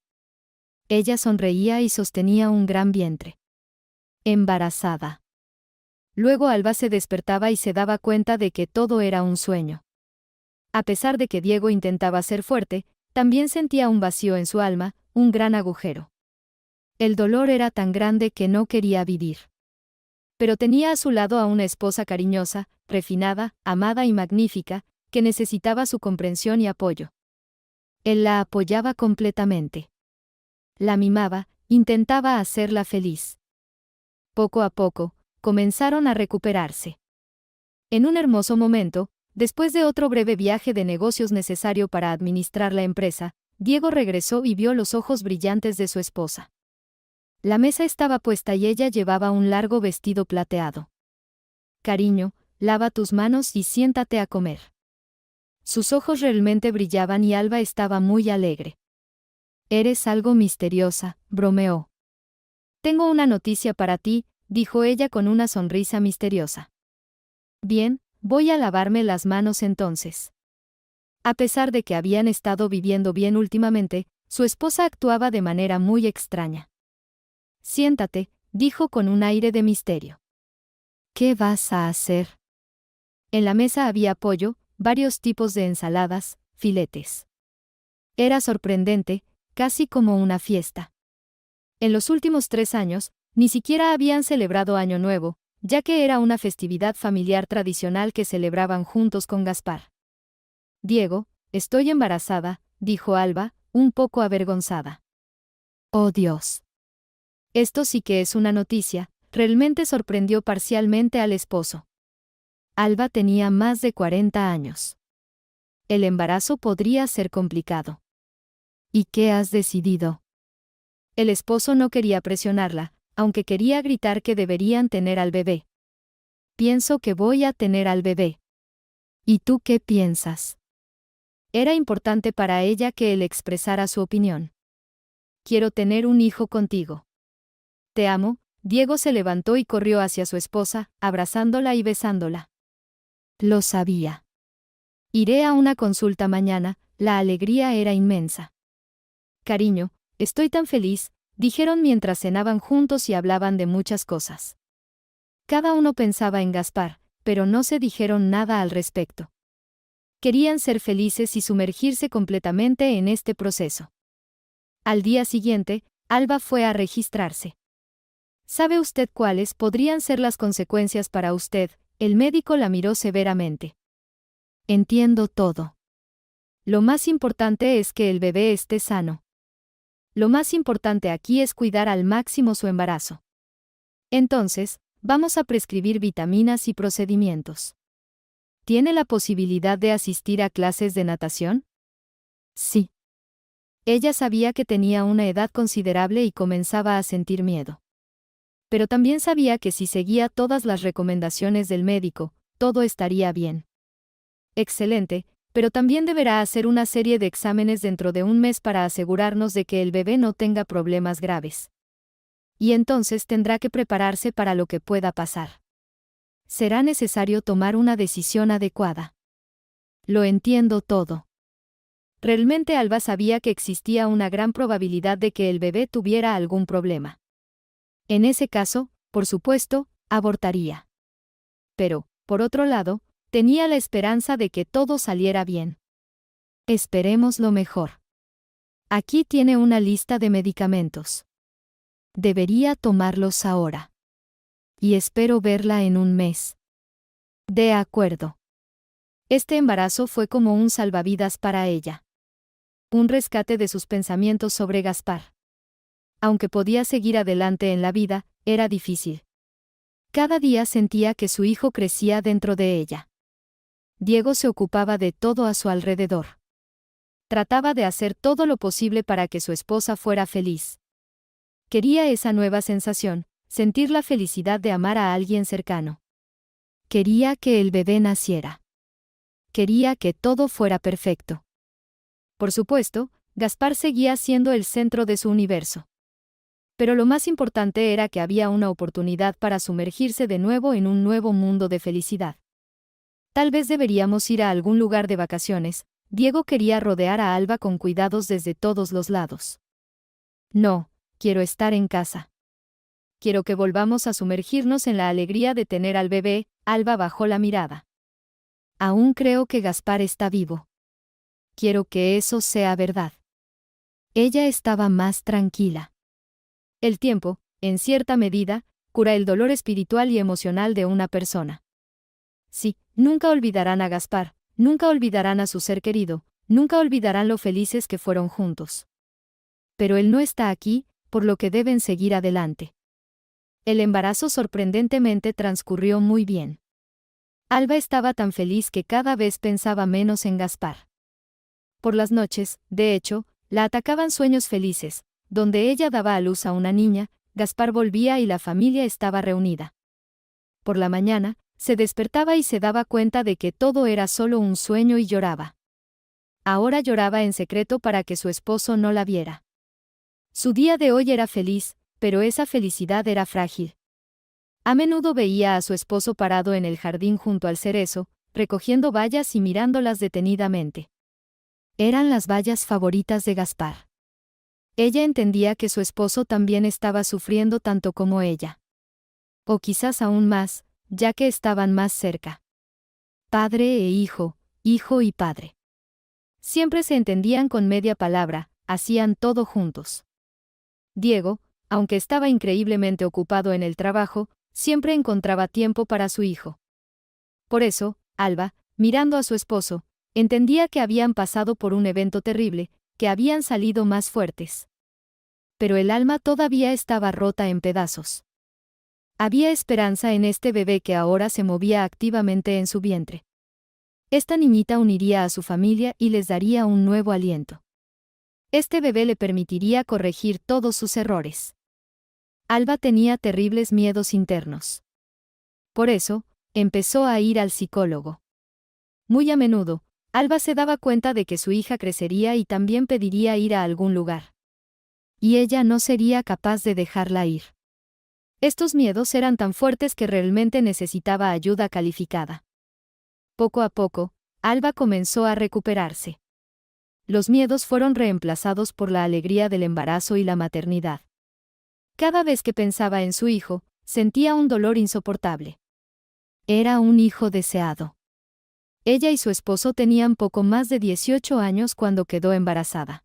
Ella sonreía y sostenía un gran vientre. Embarazada. Luego Alba se despertaba y se daba cuenta de que todo era un sueño. A pesar de que Diego intentaba ser fuerte, también sentía un vacío en su alma, un gran agujero. El dolor era tan grande que no quería vivir. Pero tenía a su lado a una esposa cariñosa, refinada, amada y magnífica, que necesitaba su comprensión y apoyo. Él la apoyaba completamente. La mimaba, intentaba hacerla feliz. Poco a poco, comenzaron a recuperarse. En un hermoso momento, después de otro breve viaje de negocios necesario para administrar la empresa, Diego regresó y vio los ojos brillantes de su esposa. La mesa estaba puesta y ella llevaba un largo vestido plateado. Cariño, lava tus manos y siéntate a comer. Sus ojos realmente brillaban y Alba estaba muy alegre. Eres algo misteriosa, bromeó. Tengo una noticia para ti, dijo ella con una sonrisa misteriosa. Bien, voy a lavarme las manos entonces. A pesar de que habían estado viviendo bien últimamente, su esposa actuaba de manera muy extraña. Siéntate, dijo con un aire de misterio. ¿Qué vas a hacer? En la mesa había pollo, varios tipos de ensaladas, filetes. Era sorprendente, casi como una fiesta. En los últimos 3 años, ni siquiera habían celebrado Año Nuevo, ya que era una festividad familiar tradicional que celebraban juntos con Gaspar. Diego, estoy embarazada, dijo Alba, un poco avergonzada. Oh Dios. Esto sí que es una noticia, realmente sorprendió parcialmente al esposo. Alba tenía más de 40 años. El embarazo podría ser complicado. ¿Y qué has decidido? El esposo no quería presionarla, aunque quería gritar que deberían tener al bebé. Pienso que voy a tener al bebé. ¿Y tú qué piensas? Era importante para ella que él expresara su opinión. Quiero tener un hijo contigo. Te amo. Diego se levantó y corrió hacia su esposa, abrazándola y besándola. Lo sabía. Iré a una consulta mañana, la alegría era inmensa. Cariño, estoy tan feliz, dijeron mientras cenaban juntos y hablaban de muchas cosas. Cada uno pensaba en Gaspar, pero no se dijeron nada al respecto. Querían ser felices y sumergirse completamente en este proceso. Al día siguiente, Alba fue a registrarse. ¿Sabe usted cuáles podrían ser las consecuencias para usted? El médico la miró severamente. Entiendo todo. Lo más importante es que el bebé esté sano. Lo más importante aquí es cuidar al máximo su embarazo. Entonces, vamos a prescribir vitaminas y procedimientos. ¿Tiene la posibilidad de asistir a clases de natación? Sí. Ella sabía que tenía una edad considerable y comenzaba a sentir miedo. Pero también sabía que si seguía todas las recomendaciones del médico, todo estaría bien. Excelente, pero también deberá hacer una serie de exámenes dentro de un mes para asegurarnos de que el bebé no tenga problemas graves. Y entonces tendrá que prepararse para lo que pueda pasar. Será necesario tomar una decisión adecuada. Lo entiendo todo. Realmente Alba sabía que existía una gran probabilidad de que el bebé tuviera algún problema. En ese caso, por supuesto, abortaría. Pero, por otro lado, tenía la esperanza de que todo saliera bien. Esperemos lo mejor. Aquí tiene una lista de medicamentos. Debería tomarlos ahora. Y espero verla en un mes. De acuerdo. Este embarazo fue como un salvavidas para ella. Un rescate de sus pensamientos sobre Gaspar. Aunque podía seguir adelante en la vida, era difícil. Cada día sentía que su hijo crecía dentro de ella. Diego se ocupaba de todo a su alrededor. Trataba de hacer todo lo posible para que su esposa fuera feliz. Quería esa nueva sensación, sentir la felicidad de amar a alguien cercano. Quería que el bebé naciera. Quería que todo fuera perfecto. Por supuesto, Gaspar seguía siendo el centro de su universo. Pero lo más importante era que había una oportunidad para sumergirse de nuevo en un nuevo mundo de felicidad. Tal vez deberíamos ir a algún lugar de vacaciones. Diego quería rodear a Alba con cuidados desde todos los lados. No, quiero estar en casa. Quiero que volvamos a sumergirnos en la alegría de tener al bebé. Alba bajó la mirada. Aún creo que Gaspar está vivo. Quiero que eso sea verdad. Ella estaba más tranquila. El tiempo, en cierta medida, cura el dolor espiritual y emocional de una persona. Sí, nunca olvidarán a Gaspar, nunca olvidarán a su ser querido, nunca olvidarán lo felices que fueron juntos. Pero él no está aquí, por lo que deben seguir adelante. El embarazo sorprendentemente transcurrió muy bien. Alba estaba tan feliz que cada vez pensaba menos en Gaspar. Por las noches, de hecho, la atacaban sueños felices, donde ella daba a luz a una niña, Gaspar volvía y la familia estaba reunida. Por la mañana, se despertaba y se daba cuenta de que todo era solo un sueño y lloraba. Ahora lloraba en secreto para que su esposo no la viera. Su día de hoy era feliz, pero esa felicidad era frágil. A menudo veía a su esposo parado en el jardín junto al cerezo, recogiendo bayas y mirándolas detenidamente. Eran las bayas favoritas de Gaspar. Ella entendía que su esposo también estaba sufriendo tanto como ella. O quizás aún más, ya que estaban más cerca. Padre e hijo, hijo y padre. Siempre se entendían con media palabra, hacían todo juntos. Diego, aunque estaba increíblemente ocupado en el trabajo, siempre encontraba tiempo para su hijo. Por eso, Alba, mirando a su esposo, entendía que habían pasado por un evento terrible, que habían salido más fuertes. Pero el alma todavía estaba rota en pedazos. Había esperanza en este bebé que ahora se movía activamente en su vientre. Esta niñita uniría a su familia y les daría un nuevo aliento. Este bebé le permitiría corregir todos sus errores. Alba tenía terribles miedos internos. Por eso, empezó a ir al psicólogo. Muy a menudo, Alba se daba cuenta de que su hija crecería y también pediría ir a algún lugar. Y ella no sería capaz de dejarla ir. Estos miedos eran tan fuertes que realmente necesitaba ayuda calificada. Poco a poco, Alba comenzó a recuperarse. Los miedos fueron reemplazados por la alegría del embarazo y la maternidad. Cada vez que pensaba en su hijo, sentía un dolor insoportable. Era un hijo deseado. Ella y su esposo tenían poco más de 18 años cuando quedó embarazada.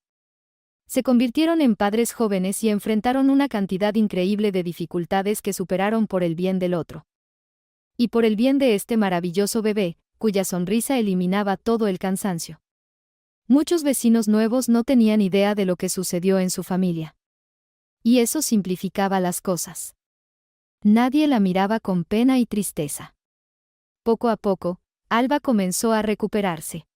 Se convirtieron en padres jóvenes y enfrentaron una cantidad increíble de dificultades que superaron por el bien del otro. Y por el bien de este maravilloso bebé, cuya sonrisa eliminaba todo el cansancio. Muchos vecinos nuevos no tenían idea de lo que sucedió en su familia. Y eso simplificaba las cosas. Nadie la miraba con pena y tristeza. Poco a poco, Alba comenzó a recuperarse.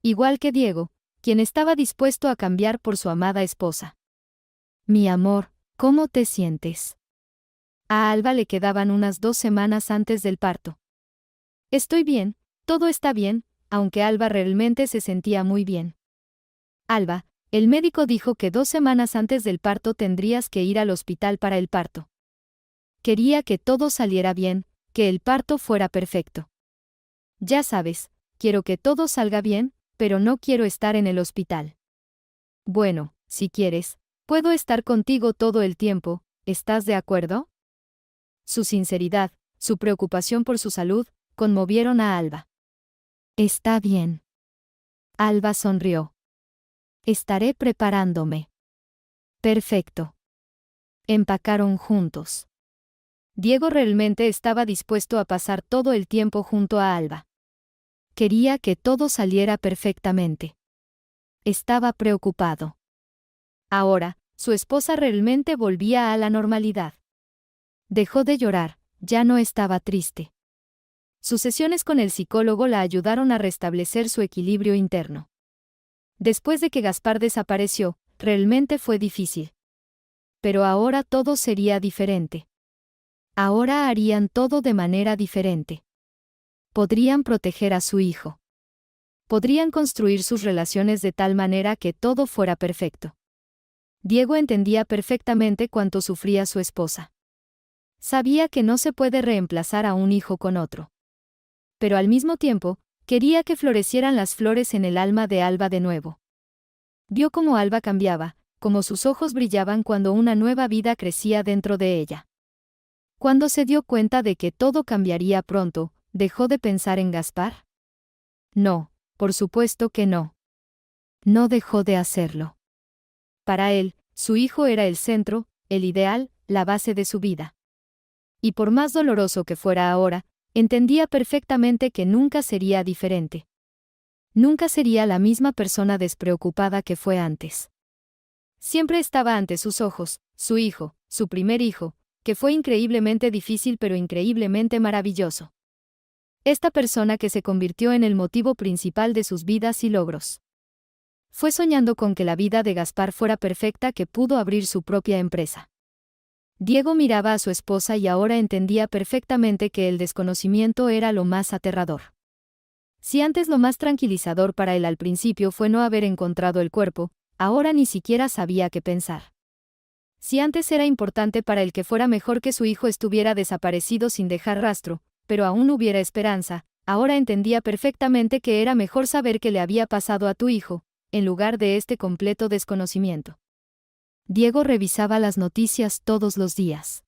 Igual que Diego, quien estaba dispuesto a cambiar por su amada esposa. Mi amor, ¿cómo te sientes? A Alba le quedaban unas 2 semanas antes del parto. Estoy bien, todo está bien, aunque Alba realmente se sentía muy bien. Alba, el médico dijo que 2 semanas antes del parto tendrías que ir al hospital para el parto. Quería que todo saliera bien, que el parto fuera perfecto. Ya sabes, quiero que todo salga bien, pero no quiero estar en el hospital. Bueno, si quieres, puedo estar contigo todo el tiempo, ¿estás de acuerdo? Su sinceridad, su preocupación por su salud, conmovieron a Alba. Está bien. Alba sonrió. Estaré preparándome. Perfecto. Empacaron juntos. Diego realmente estaba dispuesto a pasar todo el tiempo junto a Alba. Quería que todo saliera perfectamente. Estaba preocupado. Ahora, su esposa realmente volvía a la normalidad. Dejó de llorar, ya no estaba triste. Sus sesiones con el psicólogo la ayudaron a restablecer su equilibrio interno. Después de que Gaspar desapareció, realmente fue difícil. Pero ahora todo sería diferente. Ahora harían todo de manera diferente. Podrían proteger a su hijo. Podrían construir sus relaciones de tal manera que todo fuera perfecto. Diego entendía perfectamente cuánto sufría su esposa. Sabía que no se puede reemplazar a un hijo con otro. Pero al mismo tiempo, quería que florecieran las flores en el alma de Alba de nuevo. Vio cómo Alba cambiaba, cómo sus ojos brillaban cuando una nueva vida crecía dentro de ella. Cuando se dio cuenta de que todo cambiaría pronto, ¿dejó de pensar en Gaspar? No, por supuesto que no. No dejó de hacerlo. Para él, su hijo era el centro, el ideal, la base de su vida. Y por más doloroso que fuera ahora, entendía perfectamente que nunca sería diferente. Nunca sería la misma persona despreocupada que fue antes. Siempre estaba ante sus ojos, su hijo, su primer hijo, que fue increíblemente difícil pero increíblemente maravilloso. Esta persona que se convirtió en el motivo principal de sus vidas y logros. Fue soñando con que la vida de Gaspar fuera perfecta que pudo abrir su propia empresa. Diego miraba a su esposa y ahora entendía perfectamente que el desconocimiento era lo más aterrador. Si antes lo más tranquilizador para él al principio fue no haber encontrado el cuerpo, ahora ni siquiera sabía qué pensar. Si antes era importante para él que fuera mejor que su hijo estuviera desaparecido sin dejar rastro, pero aún hubiera esperanza, ahora entendía perfectamente que era mejor saber qué le había pasado a tu hijo, en lugar de este completo desconocimiento. Diego revisaba las noticias todos los días.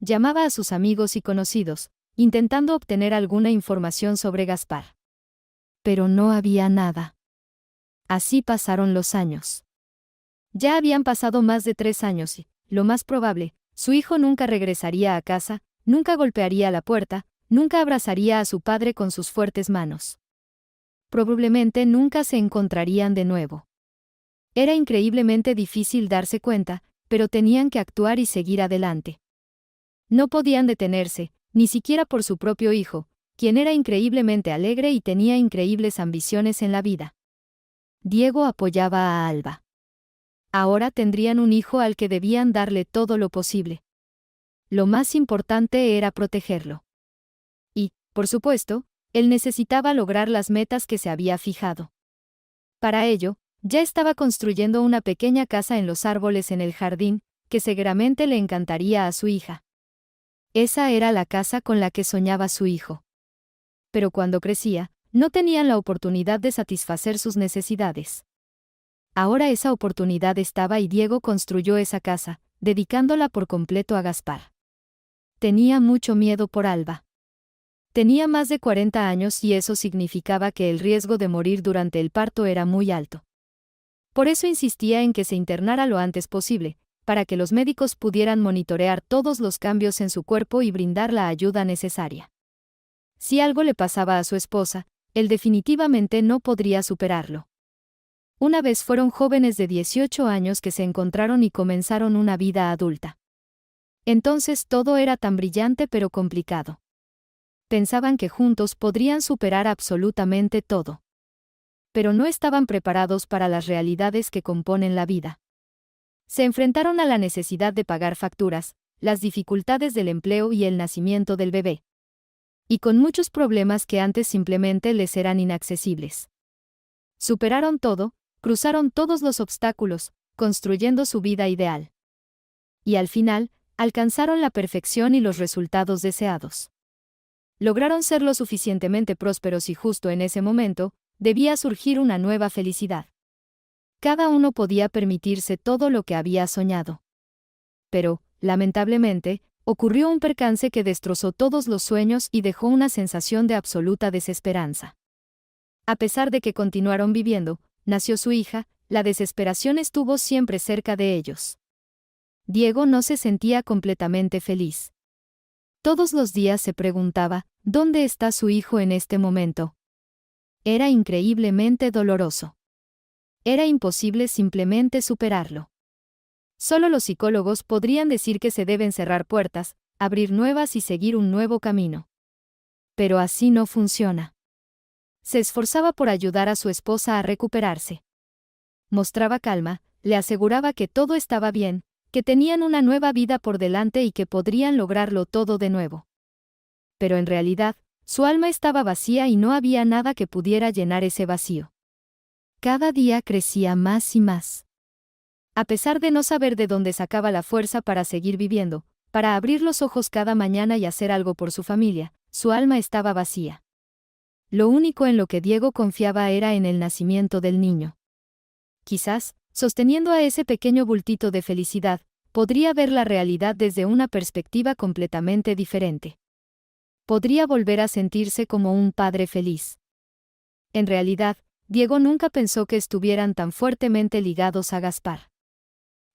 Llamaba a sus amigos y conocidos, intentando obtener alguna información sobre Gaspar. Pero no había nada. Así pasaron los años. Ya habían pasado más de 3 años y, lo más probable, su hijo nunca regresaría a casa, nunca golpearía la puerta, nunca abrazaría a su padre con sus fuertes manos. Probablemente nunca se encontrarían de nuevo. Era increíblemente difícil darse cuenta, pero tenían que actuar y seguir adelante. No podían detenerse, ni siquiera por su propio hijo, quien era increíblemente alegre y tenía increíbles ambiciones en la vida. Diego apoyaba a Alba. Ahora tendrían un hijo al que debían darle todo lo posible. Lo más importante era protegerlo. Y, por supuesto, él necesitaba lograr las metas que se había fijado. Para ello, ya estaba construyendo una pequeña casa en los árboles en el jardín, que seguramente le encantaría a su hija. Esa era la casa con la que soñaba su hijo. Pero cuando crecía, no tenían la oportunidad de satisfacer sus necesidades. Ahora esa oportunidad estaba y Diego construyó esa casa, dedicándola por completo a Gaspar. Tenía mucho miedo por Alba. Tenía más de 40 años y eso significaba que el riesgo de morir durante el parto era muy alto. Por eso insistía en que se internara lo antes posible, para que los médicos pudieran monitorear todos los cambios en su cuerpo y brindar la ayuda necesaria. Si algo le pasaba a su esposa, él definitivamente no podría superarlo. Una vez fueron jóvenes de 18 años que se encontraron y comenzaron una vida adulta. Entonces todo era tan brillante pero complicado. Pensaban que juntos podrían superar absolutamente todo. Pero no estaban preparados para las realidades que componen la vida. Se enfrentaron a la necesidad de pagar facturas, las dificultades del empleo y el nacimiento del bebé. Y con muchos problemas que antes simplemente les eran inaccesibles. Superaron todo, cruzaron todos los obstáculos, construyendo su vida ideal. Y al final, alcanzaron la perfección y los resultados deseados. Lograron ser lo suficientemente prósperos y justo en ese momento, debía surgir una nueva felicidad. Cada uno podía permitirse todo lo que había soñado. Pero, lamentablemente, ocurrió un percance que destrozó todos los sueños y dejó una sensación de absoluta desesperanza. A pesar de que continuaron viviendo, nació su hija, la desesperación estuvo siempre cerca de ellos. Diego no se sentía completamente feliz. Todos los días se preguntaba, ¿dónde está su hijo en este momento? Era increíblemente doloroso. Era imposible simplemente superarlo. Solo los psicólogos podrían decir que se deben cerrar puertas, abrir nuevas y seguir un nuevo camino. Pero así no funciona. Se esforzaba por ayudar a su esposa a recuperarse. Mostraba calma, le aseguraba que todo estaba bien, que tenían una nueva vida por delante y que podrían lograrlo todo de nuevo. Pero en realidad, su alma estaba vacía y no había nada que pudiera llenar ese vacío. Cada día crecía más y más. A pesar de no saber de dónde sacaba la fuerza para seguir viviendo, para abrir los ojos cada mañana y hacer algo por su familia, su alma estaba vacía. Lo único en lo que Diego confiaba era en el nacimiento del niño. Quizás, sosteniendo a ese pequeño bultito de felicidad, podría ver la realidad desde una perspectiva completamente diferente. Podría volver a sentirse como un padre feliz. En realidad, Diego nunca pensó que estuvieran tan fuertemente ligados a Gaspar.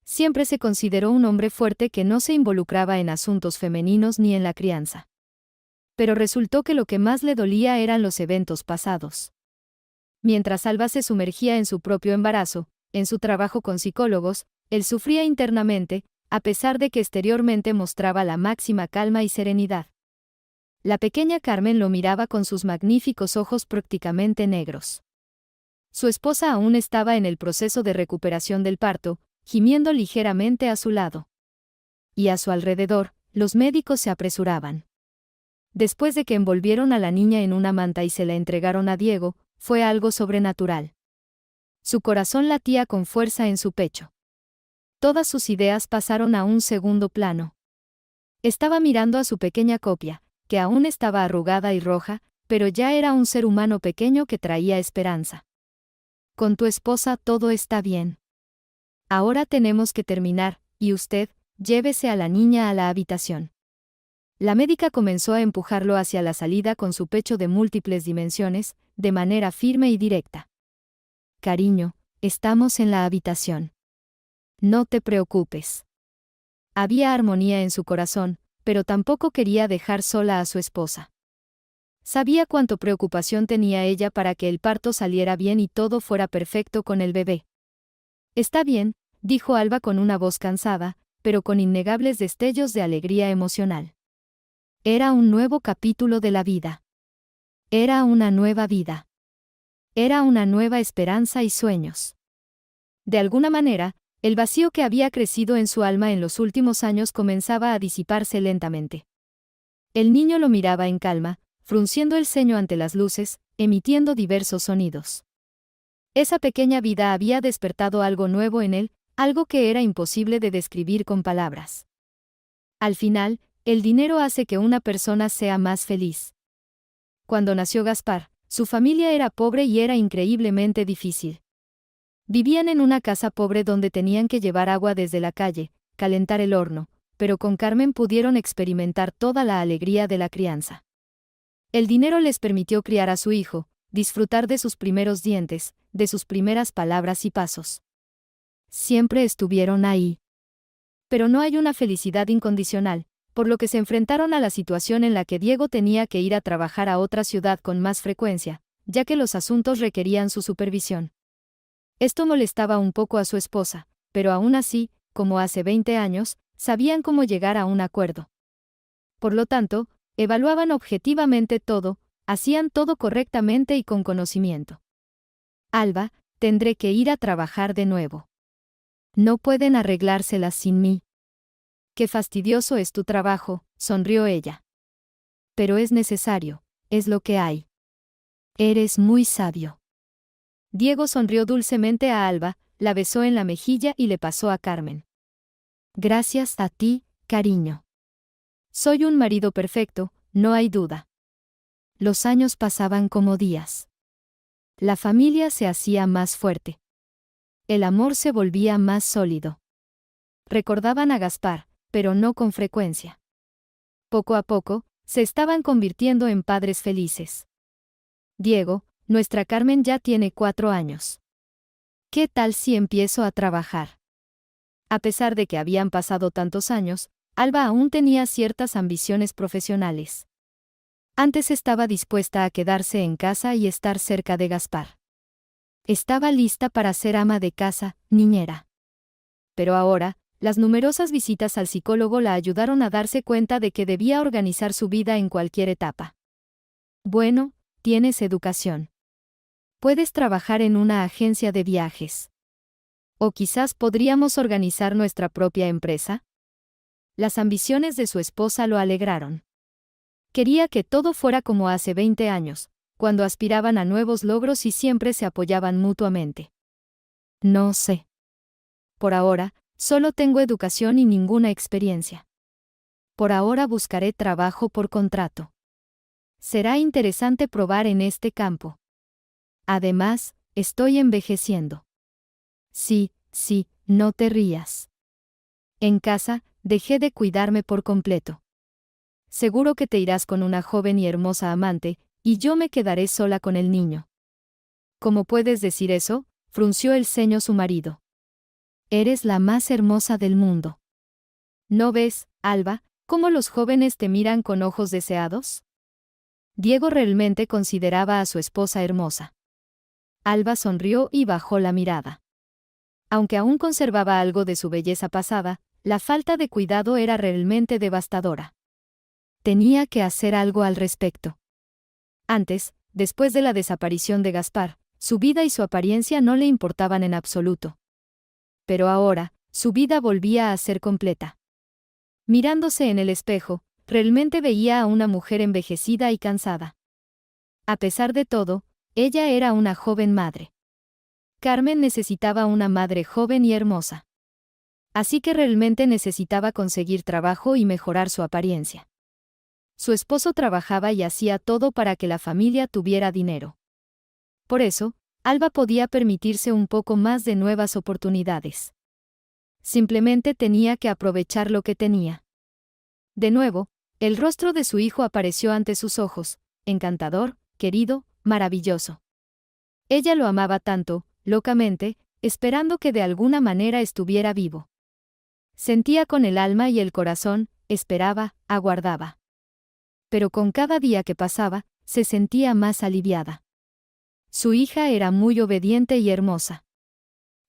Siempre se consideró un hombre fuerte que no se involucraba en asuntos femeninos ni en la crianza. Pero resultó que lo que más le dolía eran los eventos pasados. Mientras Alba se sumergía en su propio embarazo, en su trabajo con psicólogos, él sufría internamente, a pesar de que exteriormente mostraba la máxima calma y serenidad. La pequeña Carmen lo miraba con sus magníficos ojos prácticamente negros. Su esposa aún estaba en el proceso de recuperación del parto, gimiendo ligeramente a su lado. y a su alrededor, los médicos se apresuraban. Después de que envolvieron a la niña en una manta y se la entregaron a Diego, fue algo sobrenatural. Su corazón latía con fuerza en su pecho. Todas sus ideas pasaron a un segundo plano. Estaba mirando a su pequeña copia, que aún estaba arrugada y roja, pero ya era un ser humano pequeño que traía esperanza. Con tu esposa todo está bien. Ahora tenemos que terminar, y usted, llévese a la niña a la habitación. La médica comenzó a empujarlo hacia la salida con su pecho de múltiples dimensiones, de manera firme y directa. Cariño, estamos en la habitación. No te preocupes. Había armonía en su corazón, pero tampoco quería dejar sola a su esposa. Sabía cuánto preocupación tenía ella para que el parto saliera bien y todo fuera perfecto con el bebé. Está bien, dijo Alba con una voz cansada, pero con innegables destellos de alegría emocional. Era un nuevo capítulo de la vida. Era una nueva vida. Era una nueva esperanza y sueños. De alguna manera, el vacío que había crecido en su alma en los últimos años comenzaba a disiparse lentamente. El niño lo miraba en calma, frunciendo el ceño ante las luces, emitiendo diversos sonidos. Esa pequeña vida había despertado algo nuevo en él, algo que era imposible de describir con palabras. Al final, el dinero hace que una persona sea más feliz. Cuando nació Gaspar, su familia era pobre y era increíblemente difícil. Vivían en una casa pobre donde tenían que llevar agua desde la calle, calentar el horno, pero con Carmen pudieron experimentar toda la alegría de la crianza. El dinero les permitió criar a su hijo, disfrutar de sus primeros dientes, de sus primeras palabras y pasos. Siempre estuvieron ahí. Pero no hay una felicidad incondicional, por lo que se enfrentaron a la situación en la que Diego tenía que ir a trabajar a otra ciudad con más frecuencia, ya que los asuntos requerían su supervisión. Esto molestaba un poco a su esposa, pero aún así, como hace 20 años, sabían cómo llegar a un acuerdo. Por lo tanto, evaluaban objetivamente todo, hacían todo correctamente y con conocimiento. Alba, tendré que ir a trabajar de nuevo. No pueden arreglárselas sin mí. Qué fastidioso es tu trabajo, sonrió ella. Pero es necesario, es lo que hay. Eres muy sabio. Diego sonrió dulcemente a Alba, la besó en la mejilla y le pasó a Carmen. Gracias a ti, cariño. Soy un marido perfecto, no hay duda. Los años pasaban como días. La familia se hacía más fuerte. El amor se volvía más sólido. Recordaban a Gaspar, pero no con frecuencia. Poco a poco, se estaban convirtiendo en padres felices. Diego, nuestra Carmen ya tiene 4 años. ¿Qué tal si empiezo a trabajar? A pesar de que habían pasado tantos años, Alba aún tenía ciertas ambiciones profesionales. Antes estaba dispuesta a quedarse en casa y estar cerca de Gaspar. Estaba lista para ser ama de casa, niñera. Pero ahora, las numerosas visitas al psicólogo la ayudaron a darse cuenta de que debía organizar su vida en cualquier etapa. Bueno, tienes educación. Puedes trabajar en una agencia de viajes. O quizás podríamos organizar nuestra propia empresa. Las ambiciones de su esposa lo alegraron. Quería que todo fuera como hace 20 años, cuando aspiraban a nuevos logros y siempre se apoyaban mutuamente. No sé. Por ahora, solo tengo educación y ninguna experiencia. Por ahora buscaré trabajo por contrato. Será interesante probar en este campo. Además, estoy envejeciendo. Sí, no te rías. En casa, dejé de cuidarme por completo. Seguro que te irás con una joven y hermosa amante, y yo me quedaré sola con el niño. ¿Cómo puedes decir eso?, frunció el ceño su marido. Eres la más hermosa del mundo. ¿No ves, Alba, cómo los jóvenes te miran con ojos deseados? Diego realmente consideraba a su esposa hermosa. Alba sonrió y bajó la mirada. Aunque aún conservaba algo de su belleza pasada, la falta de cuidado era realmente devastadora. Tenía que hacer algo al respecto. Antes, después de la desaparición de Gaspar, su vida y su apariencia no le importaban en absoluto. Pero ahora, su vida volvía a ser completa. Mirándose en el espejo, realmente veía a una mujer envejecida y cansada. A pesar de todo, ella era una joven madre. Carmen necesitaba una madre joven y hermosa. Así que realmente necesitaba conseguir trabajo y mejorar su apariencia. Su esposo trabajaba y hacía todo para que la familia tuviera dinero. Por eso, Alba podía permitirse un poco más de nuevas oportunidades. Simplemente tenía que aprovechar lo que tenía. De nuevo, el rostro de su hijo apareció ante sus ojos, encantador, querido, maravilloso. Ella lo amaba tanto, locamente, esperando que de alguna manera estuviera vivo. Sentía con el alma y el corazón, esperaba, aguardaba. Pero con cada día que pasaba, se sentía más aliviada. Su hija era muy obediente y hermosa.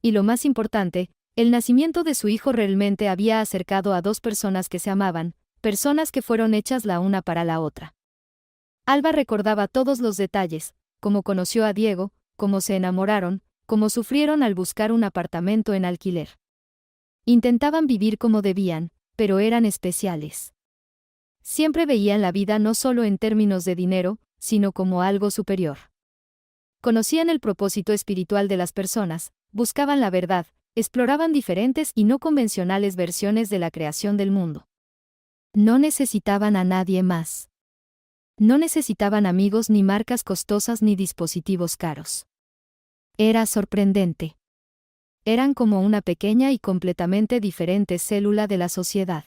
Y lo más importante, el nacimiento de su hijo realmente había acercado a dos personas que se amaban, personas que fueron hechas la una para la otra. Alba recordaba todos los detalles, cómo conoció a Diego, cómo se enamoraron, cómo sufrieron al buscar un apartamento en alquiler. Intentaban vivir como debían, pero eran especiales. Siempre veían la vida no solo en términos de dinero, sino como algo superior. Conocían el propósito espiritual de las personas, buscaban la verdad, exploraban diferentes y no convencionales versiones de la creación del mundo. No necesitaban a nadie más. No necesitaban amigos ni marcas costosas ni dispositivos caros. Era sorprendente. Eran como una pequeña y completamente diferente célula de la sociedad.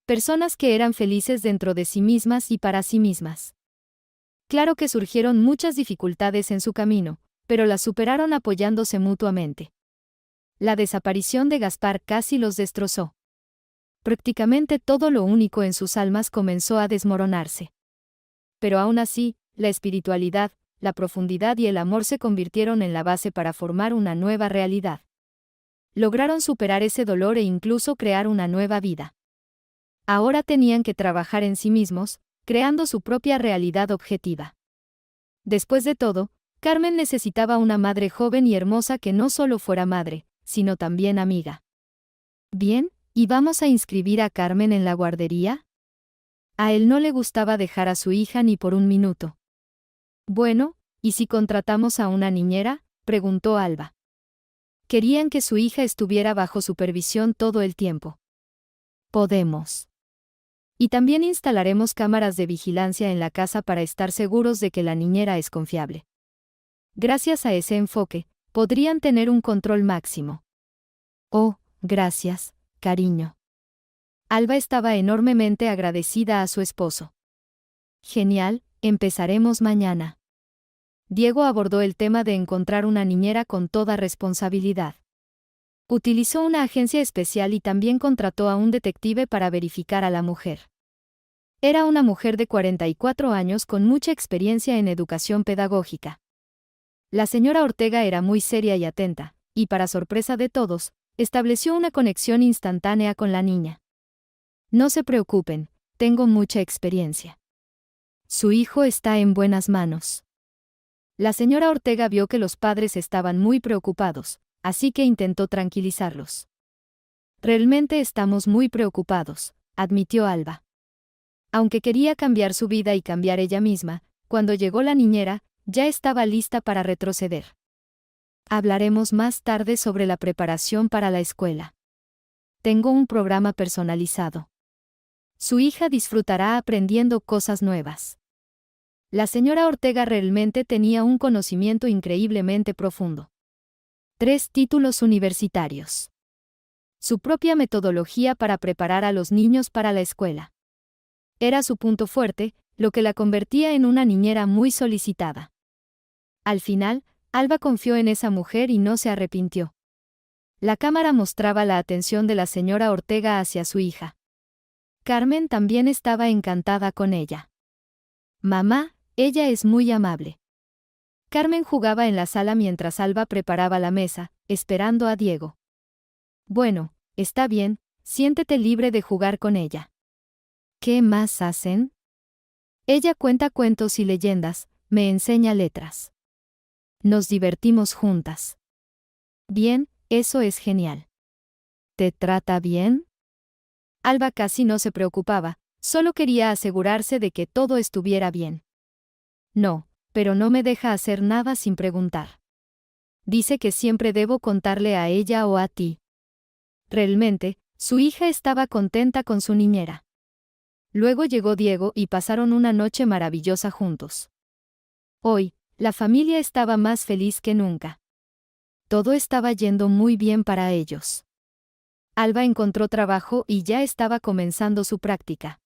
Personas que eran felices dentro de sí mismas y para sí mismas. Claro que surgieron muchas dificultades en su camino, pero las superaron apoyándose mutuamente. La desaparición de Gaspar casi los destrozó. Prácticamente todo lo único en sus almas comenzó a desmoronarse. Pero aún así, la espiritualidad, la profundidad y el amor se convirtieron en la base para formar una nueva realidad. Lograron superar ese dolor e incluso crear una nueva vida. Ahora tenían que trabajar en sí mismos, creando su propia realidad objetiva. Después de todo, Carmen necesitaba una madre joven y hermosa que no solo fuera madre, sino también amiga. Bien, ¿y vamos a inscribir a Carmen en la guardería? A él no le gustaba dejar a su hija ni por un minuto. Bueno, ¿y si contratamos a una niñera?, preguntó Alba. Querían que su hija estuviera bajo supervisión todo el tiempo. Podemos. Y también instalaremos cámaras de vigilancia en la casa para estar seguros de que la niñera es confiable. Gracias a ese enfoque, podrían tener un control máximo. Oh, gracias, cariño. Alba estaba enormemente agradecida a su esposo. Genial, empezaremos mañana. Diego abordó el tema de encontrar una niñera con toda responsabilidad. Utilizó una agencia especial y también contrató a un detective para verificar a la mujer. Era una mujer de 44 años con mucha experiencia en educación pedagógica. La señora Ortega era muy seria y atenta, y para sorpresa de todos, estableció una conexión instantánea con la niña. No se preocupen, tengo mucha experiencia. Su hijo está en buenas manos. La señora Ortega vio que los padres estaban muy preocupados, así que intentó tranquilizarlos. Realmente estamos muy preocupados, admitió Alba. Aunque quería cambiar su vida y cambiar ella misma, cuando llegó la niñera, ya estaba lista para retroceder. Hablaremos más tarde sobre la preparación para la escuela. Tengo un programa personalizado. Su hija disfrutará aprendiendo cosas nuevas. La señora Ortega realmente tenía un conocimiento increíblemente profundo. 3 títulos universitarios. Su propia metodología para preparar a los niños para la escuela. Era su punto fuerte, lo que la convertía en una niñera muy solicitada. Al final, Alba confió en esa mujer y no se arrepintió. La cámara mostraba la atención de la señora Ortega hacia su hija. Carmen también estaba encantada con ella. Mamá, ella es muy amable. Carmen jugaba en la sala mientras Alba preparaba la mesa, esperando a Diego. Bueno, está bien, siéntete libre de jugar con ella. ¿Qué más hacen? Ella cuenta cuentos y leyendas, me enseña letras. Nos divertimos juntas. Bien, eso es genial. ¿Te trata bien? Alba casi no se preocupaba, solo quería asegurarse de que todo estuviera bien. No, pero no me deja hacer nada sin preguntar. Dice que siempre debo contarle a ella o a ti. Realmente, su hija estaba contenta con su niñera. Luego llegó Diego y pasaron una noche maravillosa juntos. Hoy, la familia estaba más feliz que nunca. Todo estaba yendo muy bien para ellos. Alba encontró trabajo y ya estaba comenzando su práctica.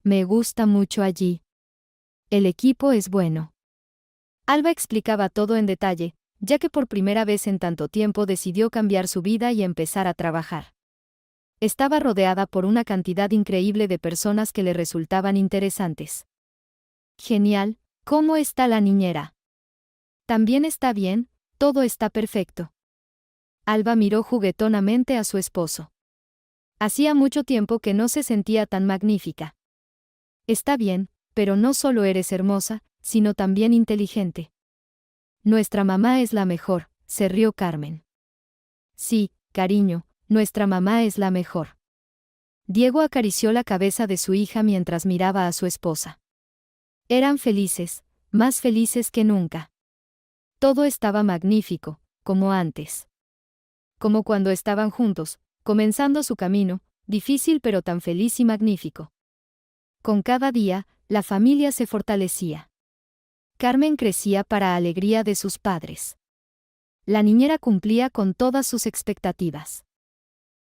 Me gusta mucho allí. El equipo es bueno. Alba explicaba todo en detalle, ya que por primera vez en tanto tiempo decidió cambiar su vida y empezar a trabajar. Estaba rodeada por una cantidad increíble de personas que le resultaban interesantes. Genial, ¿cómo está la niñera? También está bien, todo está perfecto. Alba miró juguetonamente a su esposo. Hacía mucho tiempo que no se sentía tan magnífica. Está bien, pero no solo eres hermosa, sino también inteligente. Nuestra mamá es la mejor, se rió Carmen. Sí, cariño, nuestra mamá es la mejor. Diego acarició la cabeza de su hija mientras miraba a su esposa. Eran felices, más felices que nunca. Todo estaba magnífico, como antes. Como cuando estaban juntos, comenzando su camino, difícil pero tan feliz y magnífico. Con cada día, la familia se fortalecía. Carmen crecía para alegría de sus padres. La niñera cumplía con todas sus expectativas.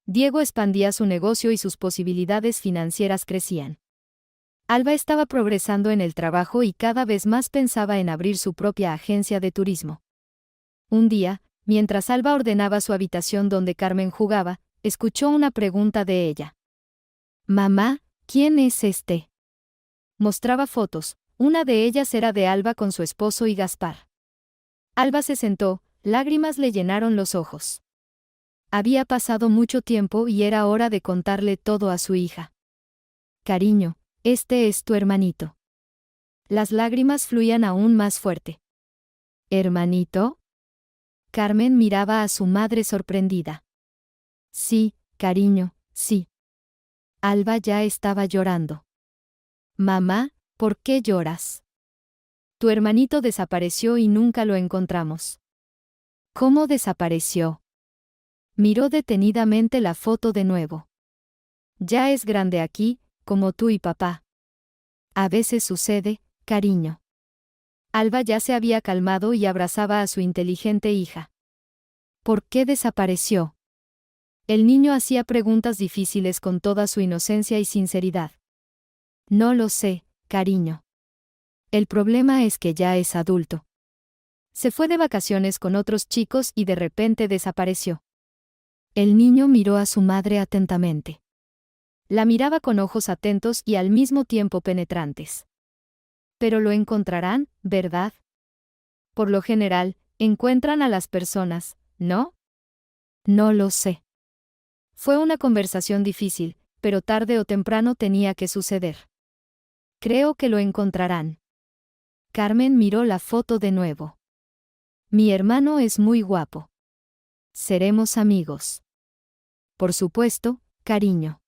Diego expandía su negocio y sus posibilidades financieras crecían. Alba estaba progresando en el trabajo y cada vez más pensaba en abrir su propia agencia de turismo. Un día, mientras Alba ordenaba su habitación donde Carmen jugaba, escuchó una pregunta de ella. Mamá, ¿quién es este? Mostraba fotos, una de ellas era de Alba con su esposo y Gaspar. Alba se sentó, lágrimas le llenaron los ojos. Había pasado mucho tiempo y era hora de contarle todo a su hija. Cariño, este es tu hermanito. Las lágrimas fluían aún más fuerte. ¿Hermanito? Carmen miraba a su madre sorprendida. Sí, cariño, sí. Alba ya estaba llorando. Mamá, ¿por qué lloras? Tu hermanito desapareció y nunca lo encontramos. ¿Cómo desapareció? Miró detenidamente la foto de nuevo. Ya es grande aquí, como tú y papá. A veces sucede, cariño. Alba ya se había calmado y abrazaba a su inteligente hija. ¿Por qué desapareció? El niño hacía preguntas difíciles con toda su inocencia y sinceridad. No lo sé, cariño. El problema es que ya es adulto. Se fue de vacaciones con otros chicos y de repente desapareció. El niño miró a su madre atentamente. La miraba con ojos atentos y al mismo tiempo penetrantes. Pero lo encontrarán, ¿verdad? Por lo general, encuentran a las personas, ¿no? No lo sé. Fue una conversación difícil, pero tarde o temprano tenía que suceder. Creo que lo encontrarán. Carmen miró la foto de nuevo. Mi hermano es muy guapo. Seremos amigos. Por supuesto, cariño.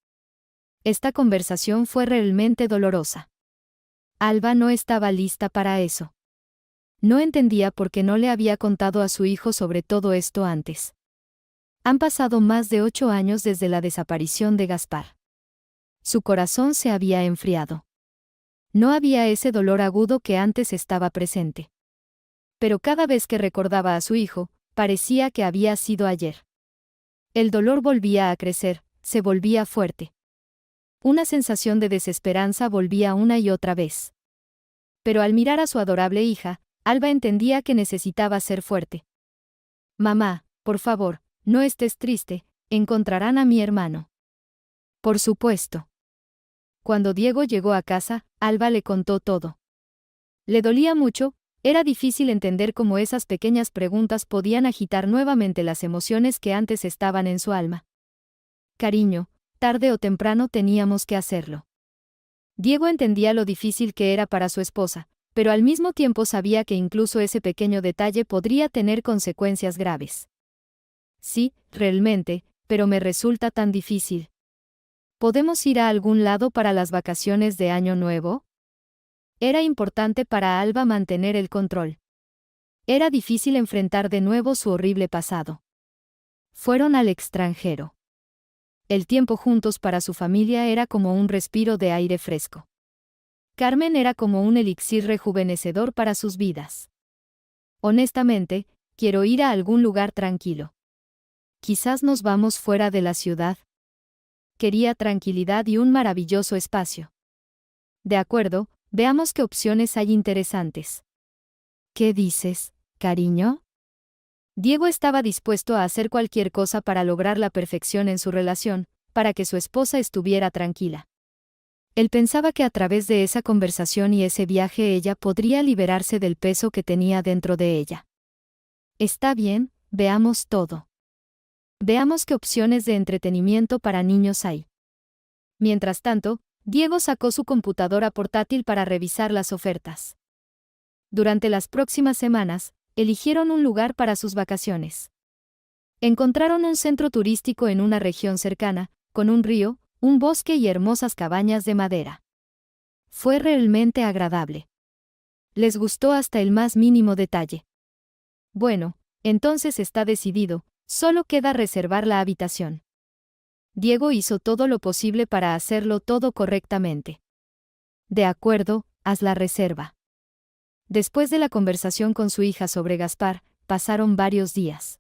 Esta conversación fue realmente dolorosa. Alba no estaba lista para eso. No entendía por qué no le había contado a su hijo sobre todo esto antes. Han pasado más de 8 años desde la desaparición de Gaspar. Su corazón se había enfriado. No había ese dolor agudo que antes estaba presente. Pero cada vez que recordaba a su hijo, parecía que había sido ayer. El dolor volvía a crecer, se volvía fuerte. Una sensación de desesperanza volvía una y otra vez. Pero al mirar a su adorable hija, Alba entendía que necesitaba ser fuerte. Mamá, por favor, no estés triste, encontrarán a mi hermano. Por supuesto. Cuando Diego llegó a casa, Alba le contó todo. Le dolía mucho, era difícil entender cómo esas pequeñas preguntas podían agitar nuevamente las emociones que antes estaban en su alma. Cariño, tarde o temprano teníamos que hacerlo. Diego entendía lo difícil que era para su esposa, pero al mismo tiempo sabía que incluso ese pequeño detalle podría tener consecuencias graves. Sí, realmente, pero me resulta tan difícil. ¿podemos ir a algún lado para las vacaciones de Año Nuevo? Era importante para Alba mantener el control. Era difícil enfrentar de nuevo su horrible pasado. Fueron al extranjero. El tiempo juntos para su familia era como un respiro de aire fresco. Carmen era como un elixir rejuvenecedor para sus vidas. Honestamente, quiero ir a algún lugar tranquilo. Quizás nos vamos fuera de la ciudad. Quería tranquilidad y un maravilloso espacio. De acuerdo, veamos qué opciones hay interesantes. ¿Qué dices, cariño? Diego estaba dispuesto a hacer cualquier cosa para lograr la perfección en su relación, para que su esposa estuviera tranquila. Él pensaba que a través de esa conversación y ese viaje ella podría liberarse del peso que tenía dentro de ella. Está bien, veamos todo. Veamos qué opciones de entretenimiento para niños hay. Mientras tanto, Diego sacó su computadora portátil para revisar las ofertas. Durante las próximas semanas, eligieron un lugar para sus vacaciones. Encontraron un centro turístico en una región cercana, con un río, un bosque y hermosas cabañas de madera. Fue realmente agradable. Les gustó hasta el más mínimo detalle. Bueno, entonces está decidido, solo queda reservar la habitación. Diego hizo todo lo posible para hacerlo todo correctamente. De acuerdo, haz la reserva. Después de la conversación con su hija sobre Gaspar, pasaron varios días.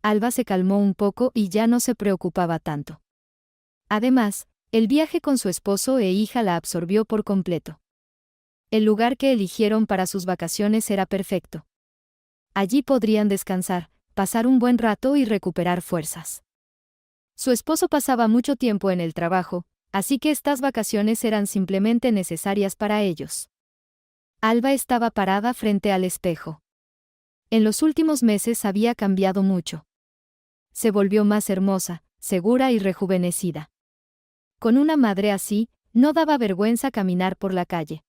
Alba se calmó un poco y ya no se preocupaba tanto. Además, el viaje con su esposo e hija la absorbió por completo. El lugar que eligieron para sus vacaciones era perfecto. Allí podrían descansar, pasar un buen rato y recuperar fuerzas. Su esposo pasaba mucho tiempo en el trabajo, así que estas vacaciones eran simplemente necesarias para ellos. Alba estaba parada frente al espejo. En los últimos meses había cambiado mucho. Se volvió más hermosa, segura y rejuvenecida. Con una madre así, no daba vergüenza caminar por la calle.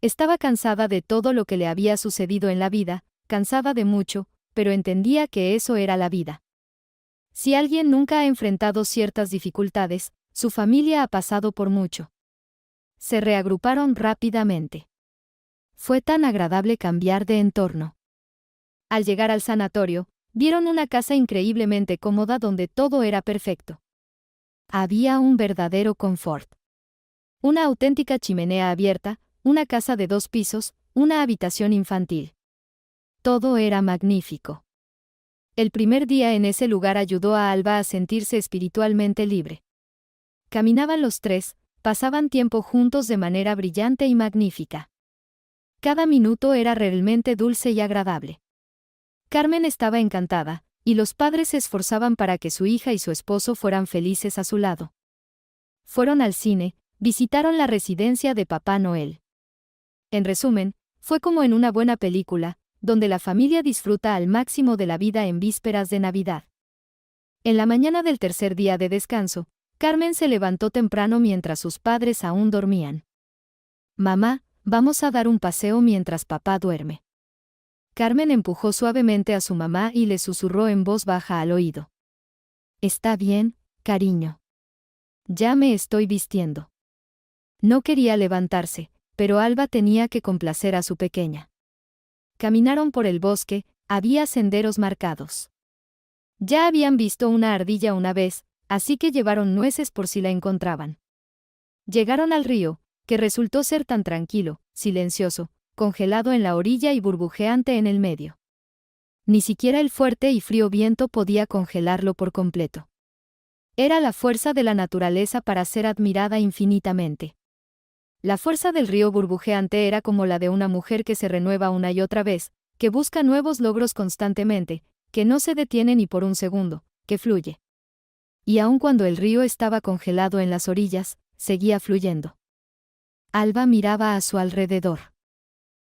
Estaba cansada de todo lo que le había sucedido en la vida, cansada de mucho, pero entendía que eso era la vida. Si alguien nunca ha enfrentado ciertas dificultades, su familia ha pasado por mucho. Se reagruparon rápidamente. Fue tan agradable cambiar de entorno. Al llegar al sanatorio, vieron una casa increíblemente cómoda donde todo era perfecto. Había un verdadero confort. Una auténtica chimenea abierta, una casa de 2 pisos, una habitación infantil. Todo era magnífico. El primer día en ese lugar ayudó a Alba a sentirse espiritualmente libre. Caminaban los tres, pasaban tiempo juntos de manera brillante y magnífica. Cada minuto era realmente dulce y agradable. Carmen estaba encantada, y los padres se esforzaban para que su hija y su esposo fueran felices a su lado. Fueron al cine, visitaron la residencia de Papá Noel. En resumen, fue como en una buena película, donde la familia disfruta al máximo de la vida en vísperas de Navidad. En la mañana del tercer día de descanso, Carmen se levantó temprano mientras sus padres aún dormían. Mamá, vamos a dar un paseo mientras papá duerme. Carmen empujó suavemente a su mamá y le susurró en voz baja al oído. Está bien, cariño. Ya me estoy vistiendo. No quería levantarse, pero Alba tenía que complacer a su pequeña. Caminaron por el bosque, había senderos marcados. Ya habían visto una ardilla una vez, así que llevaron nueces por si la encontraban. Llegaron al río, que resultó ser tan tranquilo, silencioso, congelado en la orilla y burbujeante en el medio. Ni siquiera el fuerte y frío viento podía congelarlo por completo. Era la fuerza de la naturaleza para ser admirada infinitamente. La fuerza del río burbujeante era como la de una mujer que se renueva una y otra vez, que busca nuevos logros constantemente, que no se detiene ni por un segundo, que fluye. Y aun cuando el río estaba congelado en las orillas, seguía fluyendo. Alba miraba a su alrededor.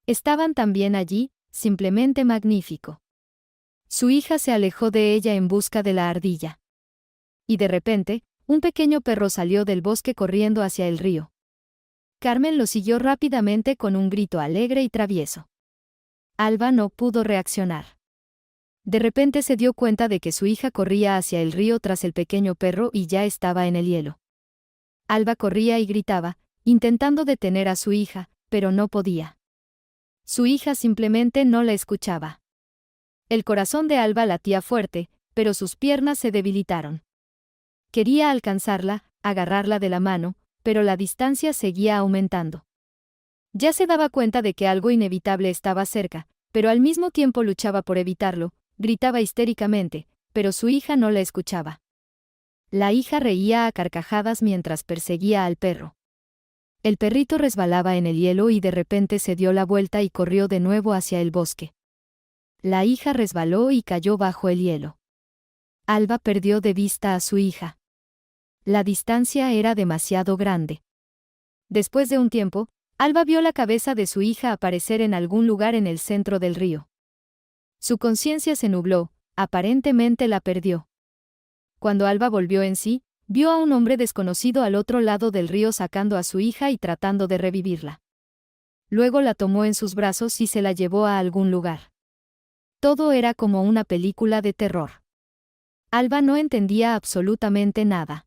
Estaban también allí, simplemente magnífico. Su hija se alejó de ella en busca de la ardilla. Y de repente, un pequeño perro salió del bosque corriendo hacia el río. Carmen lo siguió rápidamente con un grito alegre y travieso. Alba no pudo reaccionar. De repente se dio cuenta de que su hija corría hacia el río tras el pequeño perro y ya estaba en el hielo. Alba corría y gritaba, intentando detener a su hija, pero no podía. Su hija simplemente no la escuchaba. El corazón de Alba latía fuerte, pero sus piernas se debilitaron. Quería alcanzarla, agarrarla de la mano, pero la distancia seguía aumentando. Ya se daba cuenta de que algo inevitable estaba cerca, pero al mismo tiempo luchaba por evitarlo, gritaba histéricamente, pero su hija no la escuchaba. La hija reía a carcajadas mientras perseguía al perro. El perrito resbalaba en el hielo y de repente se dio la vuelta y corrió de nuevo hacia el bosque. La hija resbaló y cayó bajo el hielo. Alba perdió de vista a su hija. La distancia era demasiado grande. Después de un tiempo, Alba vio la cabeza de su hija aparecer en algún lugar en el centro del río. Su conciencia se nubló, aparentemente la perdió. Cuando Alba volvió en sí, vio a un hombre desconocido al otro lado del río sacando a su hija y tratando de revivirla. Luego la tomó en sus brazos y se la llevó a algún lugar. Todo era como una película de terror. Alba no entendía absolutamente nada.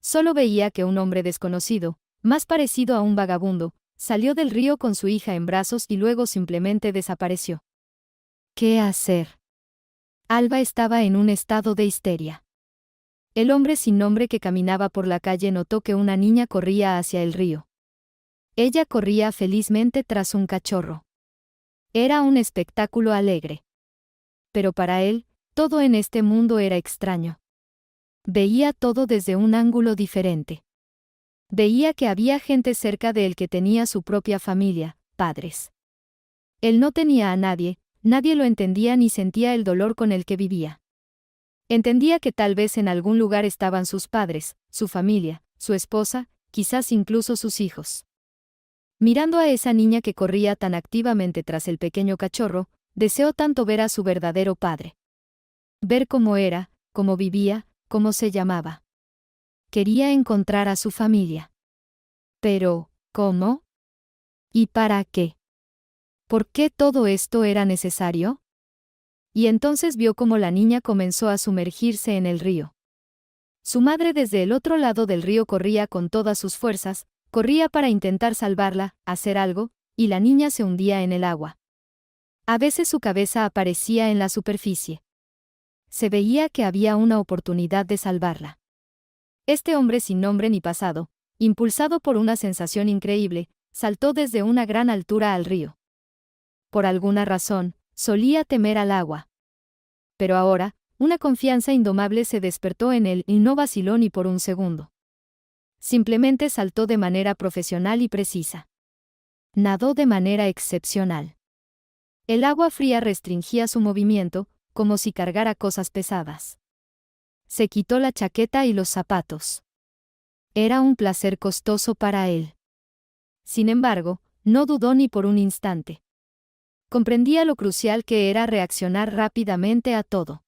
Solo veía que un hombre desconocido, más parecido a un vagabundo, salió del río con su hija en brazos y luego simplemente desapareció. ¿Qué hacer? Alba estaba en un estado de histeria. El hombre sin nombre que caminaba por la calle notó que una niña corría hacia el río. Ella corría felizmente tras un cachorro. Era un espectáculo alegre. Pero para él, todo en este mundo era extraño. Veía todo desde un ángulo diferente. Veía que había gente cerca de él que tenía su propia familia, padres. Él no tenía a nadie, nadie lo entendía ni sentía el dolor con el que vivía. Entendía que tal vez en algún lugar estaban sus padres, su familia, su esposa, quizás incluso sus hijos. Mirando a esa niña que corría tan activamente tras el pequeño cachorro, deseó tanto ver a su verdadero padre. Ver cómo era, cómo vivía, cómo se llamaba. Quería encontrar a su familia. Pero, ¿cómo? ¿Y para qué? ¿Por qué todo esto era necesario? Y entonces vio cómo la niña comenzó a sumergirse en el río. Su madre desde el otro lado del río corría con todas sus fuerzas, corría para intentar salvarla, hacer algo, y la niña se hundía en el agua. A veces su cabeza aparecía en la superficie. Se veía que había una oportunidad de salvarla. Este hombre sin nombre ni pasado, impulsado por una sensación increíble, saltó desde una gran altura al río. Por alguna razón, solía temer al agua. Pero ahora, una confianza indomable se despertó en él y no vaciló ni por un segundo. Simplemente saltó de manera profesional y precisa. Nadó de manera excepcional. El agua fría restringía su movimiento, como si cargara cosas pesadas. Se quitó la chaqueta y los zapatos. Era un placer costoso para él. Sin embargo, no dudó ni por un instante. Comprendía lo crucial que era reaccionar rápidamente a todo.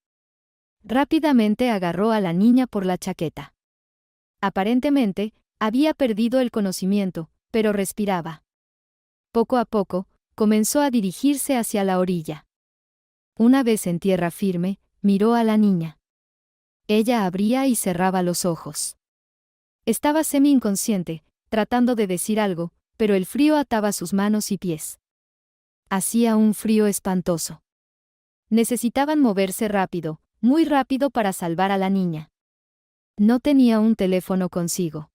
Rápidamente agarró a la niña por la chaqueta. Aparentemente, había perdido el conocimiento, pero respiraba. Poco a poco, comenzó a dirigirse hacia la orilla. Una vez en tierra firme, miró a la niña. Ella abría y cerraba los ojos. Estaba semi-inconsciente, tratando de decir algo, pero el frío ataba sus manos y pies. Hacía un frío espantoso. Necesitaban moverse rápido, muy rápido para salvar a la niña. No tenía un teléfono consigo.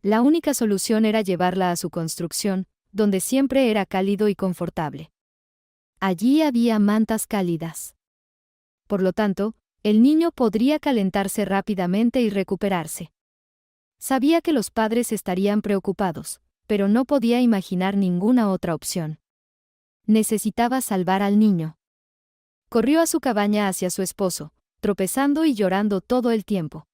La única solución era llevarla a su construcción, donde siempre era cálido y confortable. Allí había mantas cálidas. Por lo tanto, el niño podría calentarse rápidamente y recuperarse. Sabía que los padres estarían preocupados, pero no podía imaginar ninguna otra opción. Necesitaba salvar al niño. Corrió a su cabaña hacia su esposo, tropezando y llorando todo el tiempo.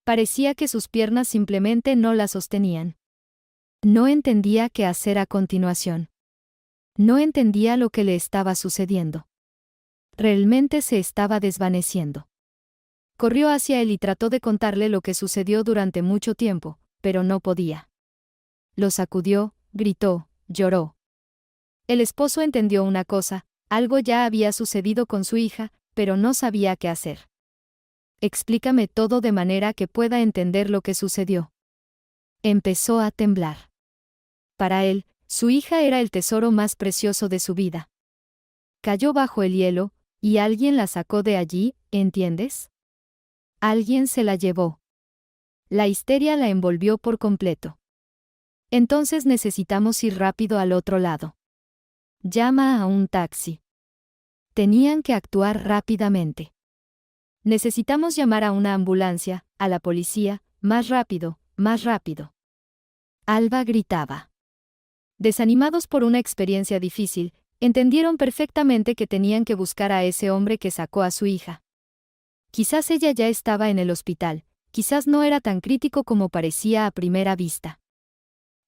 Parecía que sus piernas simplemente no la sostenían. No entendía qué hacer a continuación. No entendía lo que le estaba sucediendo. Realmente se estaba desvaneciendo. Corrió hacia él y trató de contarle lo que sucedió durante mucho tiempo, pero no podía. Lo sacudió, gritó, lloró. El esposo entendió una cosa, algo ya había sucedido con su hija, pero no sabía qué hacer. Explícame todo de manera que pueda entender lo que sucedió. Empezó a temblar. Para él, su hija era el tesoro más precioso de su vida. Cayó bajo el hielo, y alguien la sacó de allí, ¿entiendes? Alguien se la llevó. La histeria la envolvió por completo. Entonces necesitamos ir rápido al otro lado. Llama a un taxi. Tenían que actuar rápidamente. Necesitamos llamar a una ambulancia, a la policía, más rápido, más rápido. Alba gritaba. Desanimados por una experiencia difícil, entendieron perfectamente que tenían que buscar a ese hombre que sacó a su hija. Quizás ella ya estaba en el hospital, quizás no era tan crítico como parecía a primera vista.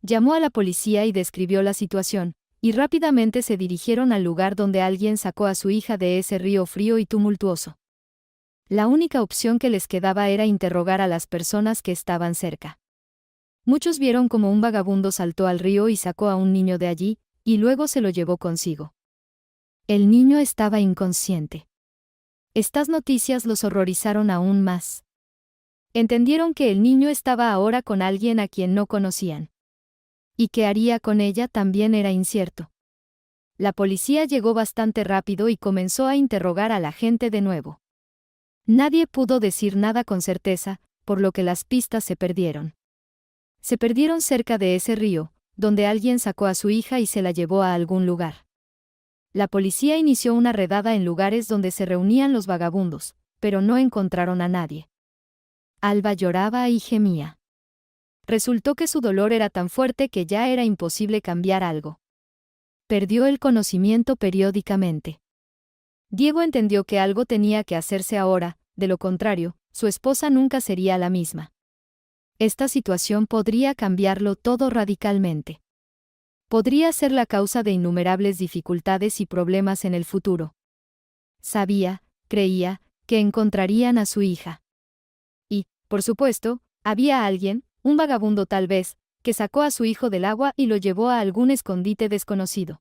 Llamó a la policía y describió la situación, y rápidamente se dirigieron al lugar donde alguien sacó a su hija de ese río frío y tumultuoso. La única opción que les quedaba era interrogar a las personas que estaban cerca. Muchos vieron cómo un vagabundo saltó al río y sacó a un niño de allí, y luego se lo llevó consigo. El niño estaba inconsciente. Estas noticias los horrorizaron aún más. Entendieron que el niño estaba ahora con alguien a quien no conocían. Y qué haría con ella también era incierto. La policía llegó bastante rápido y comenzó a interrogar a la gente de nuevo. Nadie pudo decir nada con certeza, por lo que las pistas se perdieron. Se perdieron cerca de ese río, donde alguien sacó a su hija y se la llevó a algún lugar. La policía inició una redada en lugares donde se reunían los vagabundos, pero no encontraron a nadie. Alba lloraba y gemía. Resultó que su dolor era tan fuerte que ya era imposible cambiar algo. Perdió el conocimiento periódicamente. Diego entendió que algo tenía que hacerse ahora, de lo contrario, su esposa nunca sería la misma. Esta situación podría cambiarlo todo radicalmente. Podría ser la causa de innumerables dificultades y problemas en el futuro. Creía, que encontrarían a su hija. Y, por supuesto, había alguien, un vagabundo tal vez, que sacó a su hijo del agua y lo llevó a algún escondite desconocido.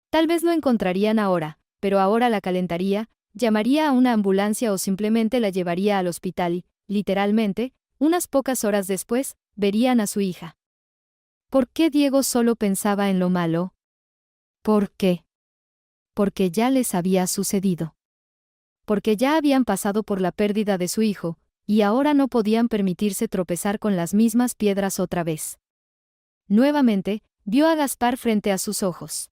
Tal vez lo encontrarían ahora, pero ahora la calentaría, llamaría a una ambulancia o simplemente la llevaría al hospital y, literalmente, unas pocas horas después, verían a su hija. ¿Por qué Diego solo pensaba en lo malo? ¿Por qué? Porque ya les había sucedido. Porque ya habían pasado por la pérdida de su hijo, y ahora no podían permitirse tropezar con las mismas piedras otra vez. Nuevamente, vio a Gaspar frente a sus ojos.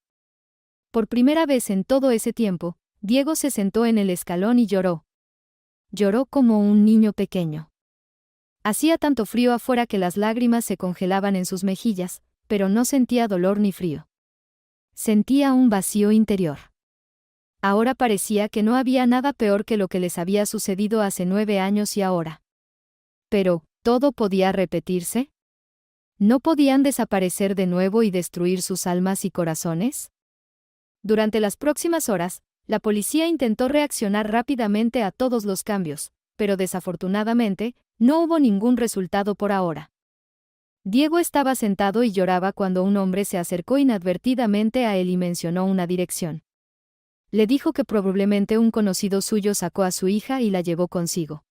Por primera vez en todo ese tiempo, Diego se sentó en el escalón y lloró. Lloró como un niño pequeño. Hacía tanto frío afuera que las lágrimas se congelaban en sus mejillas, pero no sentía dolor ni frío. Sentía un vacío interior. Ahora parecía que no había nada peor que lo que les había sucedido hace 9 años y ahora. Pero, ¿todo podía repetirse? ¿No podían desaparecer de nuevo y destruir sus almas y corazones? Durante las próximas horas, la policía intentó reaccionar rápidamente a todos los cambios, pero desafortunadamente, no hubo ningún resultado por ahora. Diego estaba sentado y lloraba cuando un hombre se acercó inadvertidamente a él y mencionó una dirección. Le dijo que probablemente un conocido suyo sacó a su hija y la llevó consigo.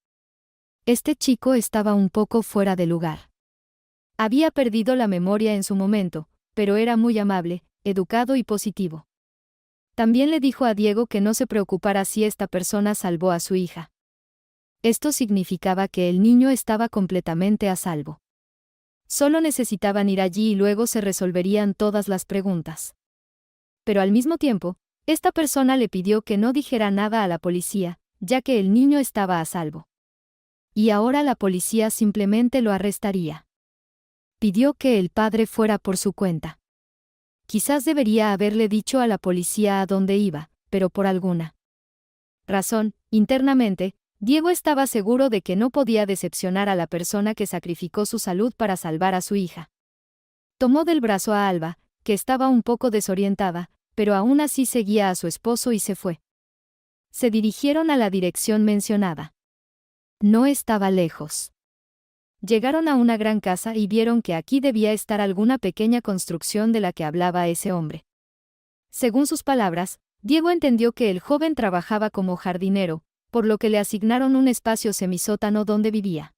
Este chico estaba un poco fuera de lugar. Había perdido la memoria en su momento, pero era muy amable, educado y positivo. También le dijo a Diego que no se preocupara si esta persona salvó a su hija. Esto significaba que el niño estaba completamente a salvo. Solo necesitaban ir allí y luego se resolverían todas las preguntas. Pero al mismo tiempo, esta persona le pidió que no dijera nada a la policía, ya que el niño estaba a salvo. Y ahora la policía simplemente lo arrestaría. Pidió que el padre fuera por su cuenta. Quizás debería haberle dicho a la policía a dónde iba, pero por alguna razón, internamente, Diego estaba seguro de que no podía decepcionar a la persona que sacrificó su salud para salvar a su hija. Tomó del brazo a Alba, que estaba un poco desorientada, pero aún así seguía a su esposo y se fue. Se dirigieron a la dirección mencionada. No estaba lejos. Llegaron a una gran casa y vieron que aquí debía estar alguna pequeña construcción de la que hablaba ese hombre. Según sus palabras, Diego entendió que el joven trabajaba como jardinero, por lo que le asignaron un espacio semisótano donde vivía.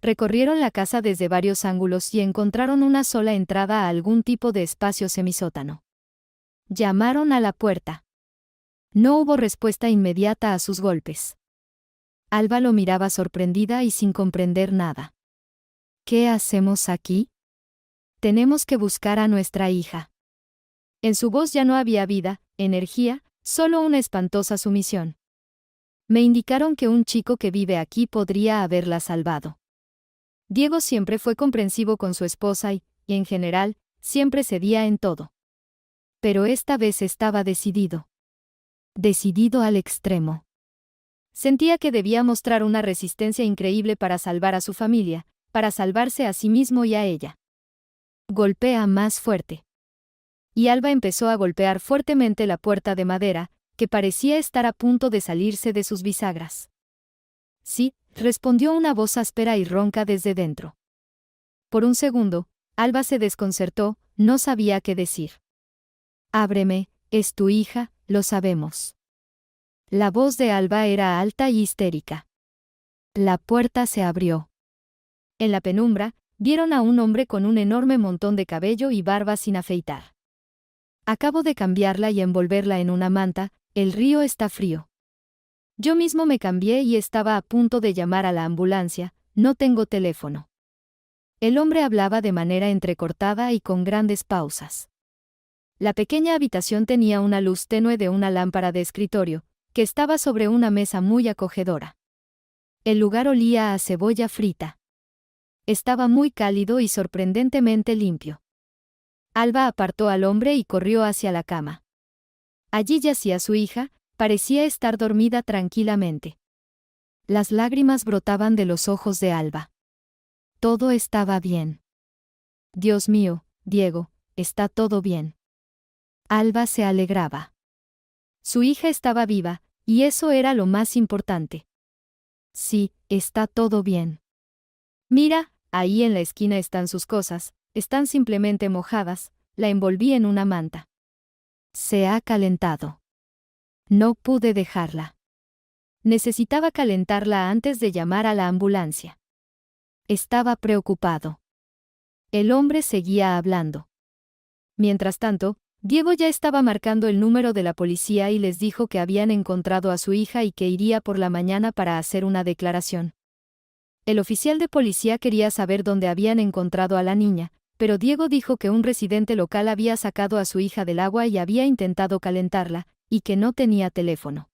Recorrieron la casa desde varios ángulos y encontraron una sola entrada a algún tipo de espacio semisótano. Llamaron a la puerta. No hubo respuesta inmediata a sus golpes. Alba lo miraba sorprendida y sin comprender nada. ¿Qué hacemos aquí? Tenemos que buscar a nuestra hija. En su voz ya no había vida, energía, solo una espantosa sumisión. Me indicaron que un chico que vive aquí podría haberla salvado. Diego siempre fue comprensivo con su esposa y, en general, siempre cedía en todo. Pero esta vez estaba decidido. Decidido al extremo. Sentía que debía mostrar una resistencia increíble para salvar a su familia, para salvarse a sí mismo y a ella. Golpea más fuerte. Y Alba empezó a golpear fuertemente la puerta de madera, que parecía estar a punto de salirse de sus bisagras. Sí, respondió una voz áspera y ronca desde dentro. Por un segundo, Alba se desconcertó, no sabía qué decir. Ábreme, es tu hija, lo sabemos. La voz de Alba era alta y histérica. La puerta se abrió. En la penumbra, vieron a un hombre con un enorme montón de cabello y barba sin afeitar. Acabo de cambiarla y envolverla en una manta, el río está frío. Yo mismo me cambié y estaba a punto de llamar a la ambulancia, no tengo teléfono. El hombre hablaba de manera entrecortada y con grandes pausas. La pequeña habitación tenía una luz tenue de una lámpara de escritorio, que estaba sobre una mesa muy acogedora. El lugar olía a cebolla frita. Estaba muy cálido y sorprendentemente limpio. Alba apartó al hombre y corrió hacia la cama. Allí yacía su hija, parecía estar dormida tranquilamente. Las lágrimas brotaban de los ojos de Alba. Todo estaba bien. Dios mío, Diego, está todo bien. Alba se alegraba. Su hija estaba viva, y eso era lo más importante. Sí, está todo bien. Mira, ahí en la esquina están sus cosas, están simplemente mojadas, la envolví en una manta. Se ha calentado. No pude dejarla. Necesitaba calentarla antes de llamar a la ambulancia. Estaba preocupado. El hombre seguía hablando. Mientras tanto, Diego ya estaba marcando el número de la policía y les dijo que habían encontrado a su hija y que iría por la mañana para hacer una declaración. El oficial de policía quería saber dónde habían encontrado a la niña, pero Diego dijo que un residente local había sacado a su hija del agua y había intentado calentarla, y que no tenía teléfono.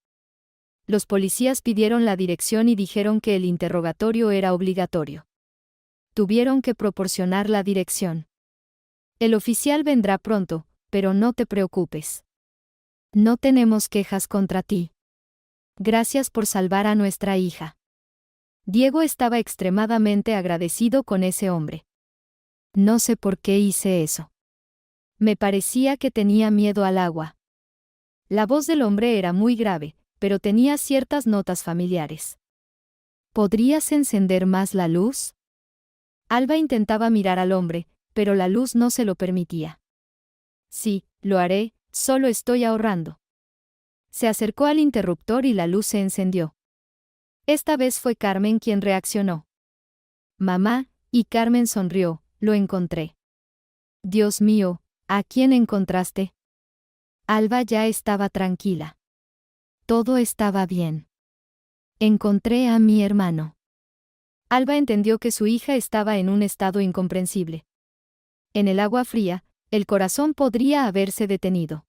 Los policías pidieron la dirección y dijeron que el interrogatorio era obligatorio. Tuvieron que proporcionar la dirección. El oficial vendrá pronto, pero no te preocupes. No tenemos quejas contra ti. Gracias por salvar a nuestra hija. Diego estaba extremadamente agradecido con ese hombre. No sé por qué hice eso. Me parecía que tenía miedo al agua. La voz del hombre era muy grave, pero tenía ciertas notas familiares. ¿Podrías encender más la luz? Alba intentaba mirar al hombre, pero la luz no se lo permitía. Sí, lo haré, solo estoy ahorrando. Se acercó al interruptor y la luz se encendió. Esta vez fue Carmen quien reaccionó. Mamá, y Carmen sonrió, lo encontré. Dios mío, ¿a quién encontraste? Alba ya estaba tranquila. Todo estaba bien. Encontré a mi hermano. Alba entendió que su hija estaba en un estado incomprensible. En el agua fría, el corazón podría haberse detenido.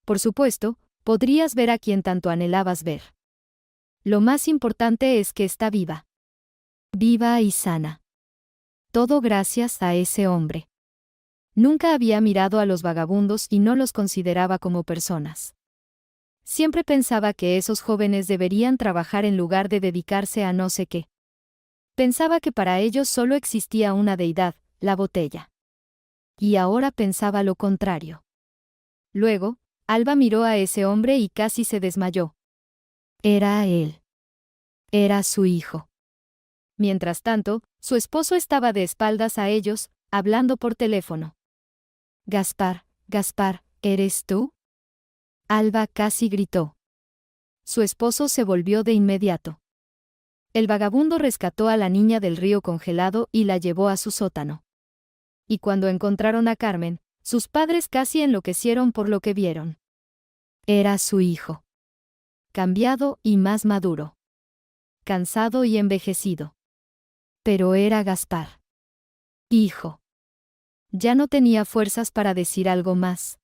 Por supuesto, podrías ver a quien tanto anhelabas ver. Lo más importante es que está viva. Viva y sana. Todo gracias a ese hombre. Nunca había mirado a los vagabundos y no los consideraba como personas. Siempre pensaba que esos jóvenes deberían trabajar en lugar de dedicarse a no sé qué. Pensaba que para ellos solo existía una deidad, la botella. Y ahora pensaba lo contrario. Luego, Alba miró a ese hombre y casi se desmayó. Era él. Era su hijo. Mientras tanto, su esposo estaba de espaldas a ellos, hablando por teléfono. Gaspar, Gaspar, ¿eres tú? Alba casi gritó. Su esposo se volvió de inmediato. El vagabundo rescató a la niña del río congelado y la llevó a su sótano. Y cuando encontraron a Carmen, sus padres casi enloquecieron por lo que vieron. Era su hijo. Cambiado y más maduro. Cansado y envejecido. Pero era Gaspar. Hijo. Ya no tenía fuerzas para decir algo más.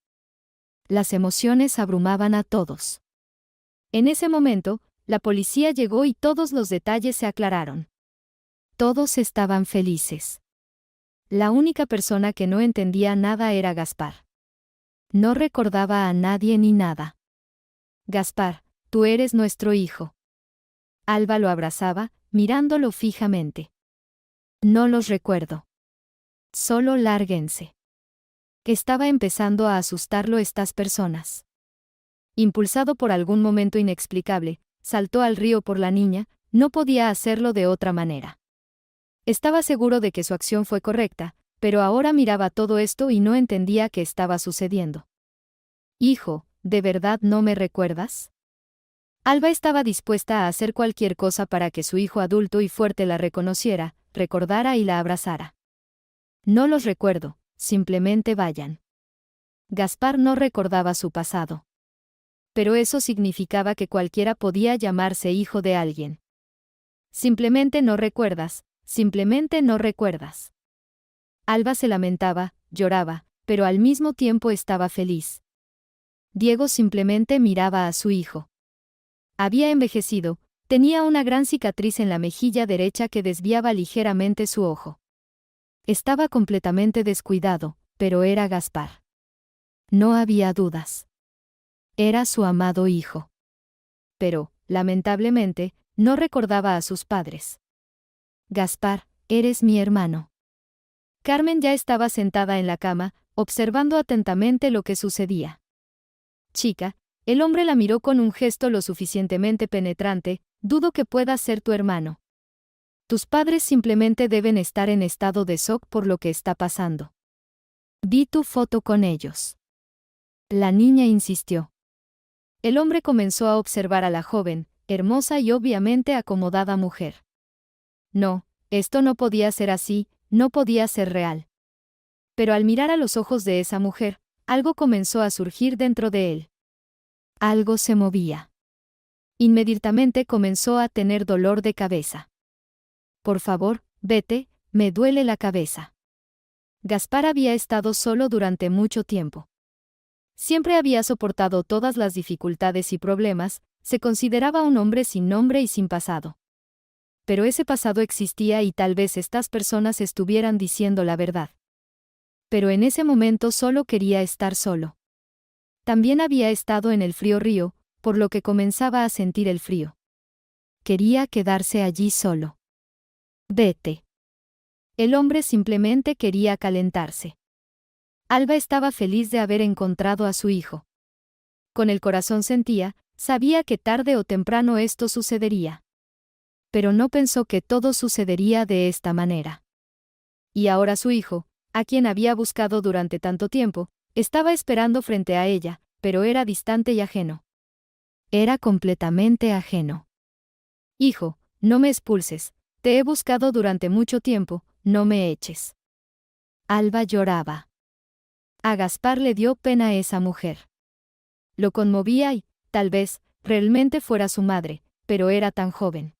Las emociones abrumaban a todos. En ese momento, la policía llegó y todos los detalles se aclararon. Todos estaban felices. La única persona que no entendía nada era Gaspar. No recordaba a nadie ni nada. Gaspar, tú eres nuestro hijo. Alba lo abrazaba, mirándolo fijamente. No los recuerdo. Solo lárguense. Estaba empezando a asustarlo estas personas. Impulsado por algún momento inexplicable, saltó al río por la niña, no podía hacerlo de otra manera. Estaba seguro de que su acción fue correcta, pero ahora miraba todo esto y no entendía qué estaba sucediendo. Hijo, ¿de verdad no me recuerdas? Alba estaba dispuesta a hacer cualquier cosa para que su hijo adulto y fuerte la reconociera, recordara y la abrazara. No los recuerdo, simplemente vayan. Gaspar no recordaba su pasado. Pero eso significaba que cualquiera podía llamarse hijo de alguien. Simplemente no recuerdas, simplemente no recuerdas. Alba se lamentaba, lloraba, pero al mismo tiempo estaba feliz. Diego simplemente miraba a su hijo. Había envejecido, tenía una gran cicatriz en la mejilla derecha que desviaba ligeramente su ojo. Estaba completamente descuidado, pero era Gaspar. No había dudas. Era su amado hijo. Pero, lamentablemente, no recordaba a sus padres. Gaspar, eres mi hermano. Carmen ya estaba sentada en la cama, observando atentamente lo que sucedía. Chica, el hombre la miró con un gesto lo suficientemente penetrante, dudo que pueda ser tu hermano. Tus padres simplemente deben estar en estado de shock por lo que está pasando. Vi tu foto con ellos. La niña insistió. El hombre comenzó a observar a la joven, hermosa y obviamente acomodada mujer. No, esto no podía ser así, no podía ser real. Pero al mirar a los ojos de esa mujer, algo comenzó a surgir dentro de él. Algo se movía. Inmediatamente comenzó a tener dolor de cabeza. Por favor, vete, me duele la cabeza. Gaspar había estado solo durante mucho tiempo. Siempre había soportado todas las dificultades y problemas, se consideraba un hombre sin nombre y sin pasado. Pero ese pasado existía y tal vez estas personas estuvieran diciendo la verdad. Pero en ese momento solo quería estar solo. También había estado en el frío río, por lo que comenzaba a sentir el frío. Quería quedarse allí solo. Vete. El hombre simplemente quería calentarse. Alba estaba feliz de haber encontrado a su hijo. Con el corazón sabía que tarde o temprano esto sucedería. Pero no pensó que todo sucedería de esta manera. Y ahora su hijo, a quien había buscado durante tanto tiempo, estaba esperando frente a ella, pero era distante y ajeno. Era completamente ajeno. Hijo, no me expulses, te he buscado durante mucho tiempo, no me eches. Alba lloraba. A Gaspar le dio pena esa mujer. Lo conmovía y, tal vez, realmente fuera su madre, pero era tan joven.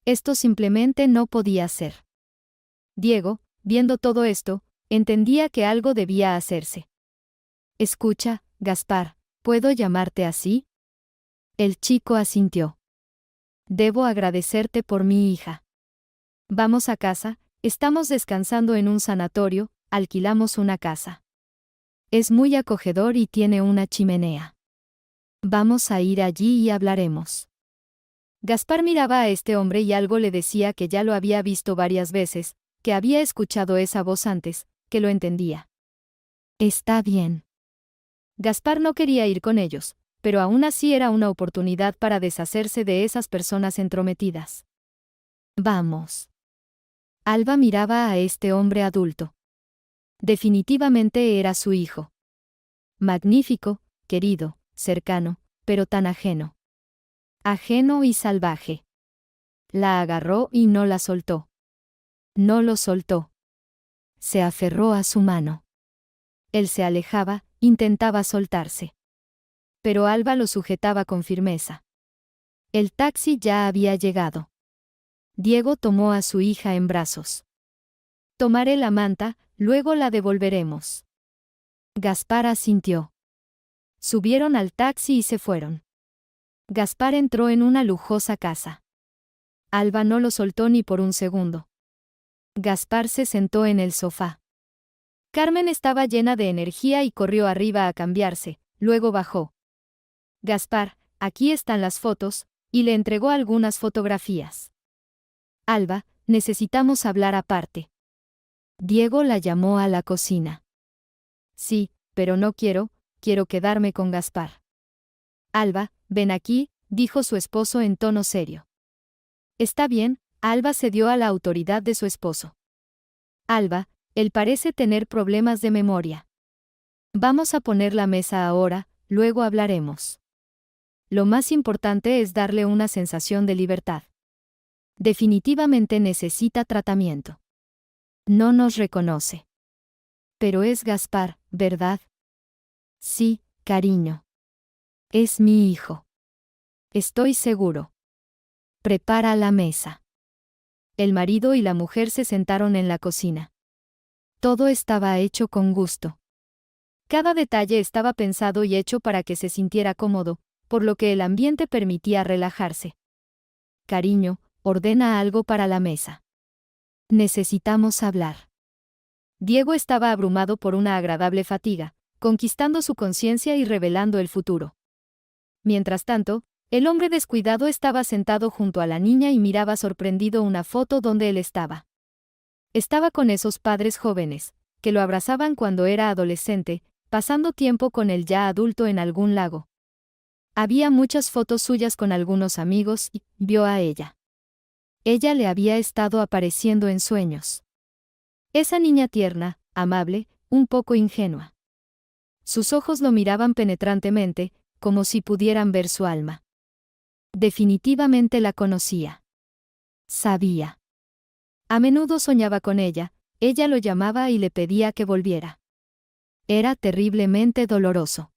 Esto simplemente no podía ser. Diego, viendo todo esto, entendía que algo debía hacerse. Escucha, Gaspar, ¿puedo llamarte así? El chico asintió. Debo agradecerte por mi hija. Vamos a casa, estamos descansando en un sanatorio, alquilamos una casa. Es muy acogedor y tiene una chimenea. Vamos a ir allí y hablaremos. Gaspar miraba a este hombre y algo le decía que ya lo había visto varias veces, que había escuchado esa voz antes, que lo entendía. Está bien. Gaspar no quería ir con ellos, pero aún así era una oportunidad para deshacerse de esas personas entrometidas. Vamos. Alba miraba a este hombre adulto. Definitivamente era su hijo. Magnífico, querido, cercano, pero tan ajeno. Ajeno y salvaje. La agarró y no la soltó. No lo soltó. Se aferró a su mano. Él se alejaba, intentaba soltarse. Pero Alba lo sujetaba con firmeza. El taxi ya había llegado. Diego tomó a su hija en brazos. Tomaré la manta, luego la devolveremos. Gaspar asintió. Subieron al taxi y se fueron. Gaspar entró en una lujosa casa. Alba no lo soltó ni por un segundo. Gaspar se sentó en el sofá. Carmen estaba llena de energía y corrió arriba a cambiarse, luego bajó. Gaspar, aquí están las fotos, y le entregó algunas fotografías. Alba, necesitamos hablar aparte. Diego la llamó a la cocina. Sí, pero no quiero quedarme con Gaspar. Alba, ven aquí, dijo su esposo en tono serio. Está bien, Alba cedió a la autoridad de su esposo. Alba, él parece tener problemas de memoria. Vamos a poner la mesa ahora, luego hablaremos. Lo más importante es darle una sensación de libertad. Definitivamente necesita tratamiento. No nos reconoce. Pero es Gaspar, ¿verdad? Sí, cariño. Es mi hijo. Estoy seguro. Prepara la mesa. El marido y la mujer se sentaron en la cocina. Todo estaba hecho con gusto. Cada detalle estaba pensado y hecho para que se sintiera cómodo, por lo que el ambiente permitía relajarse. Cariño, ordena algo para la mesa. Necesitamos hablar. Diego estaba abrumado por una agradable fatiga, conquistando su conciencia y revelando el futuro. Mientras tanto, el hombre descuidado estaba sentado junto a la niña y miraba sorprendido una foto donde él estaba. Estaba con esos padres jóvenes, que lo abrazaban cuando era adolescente, pasando tiempo con el ya adulto en algún lago. Había muchas fotos suyas con algunos amigos y vio a ella. Ella le había estado apareciendo en sueños. Esa niña tierna, amable, un poco ingenua. Sus ojos lo miraban penetrantemente, como si pudieran ver su alma. Definitivamente la conocía. Sabía. A menudo soñaba con ella lo llamaba y le pedía que volviera. Era terriblemente doloroso.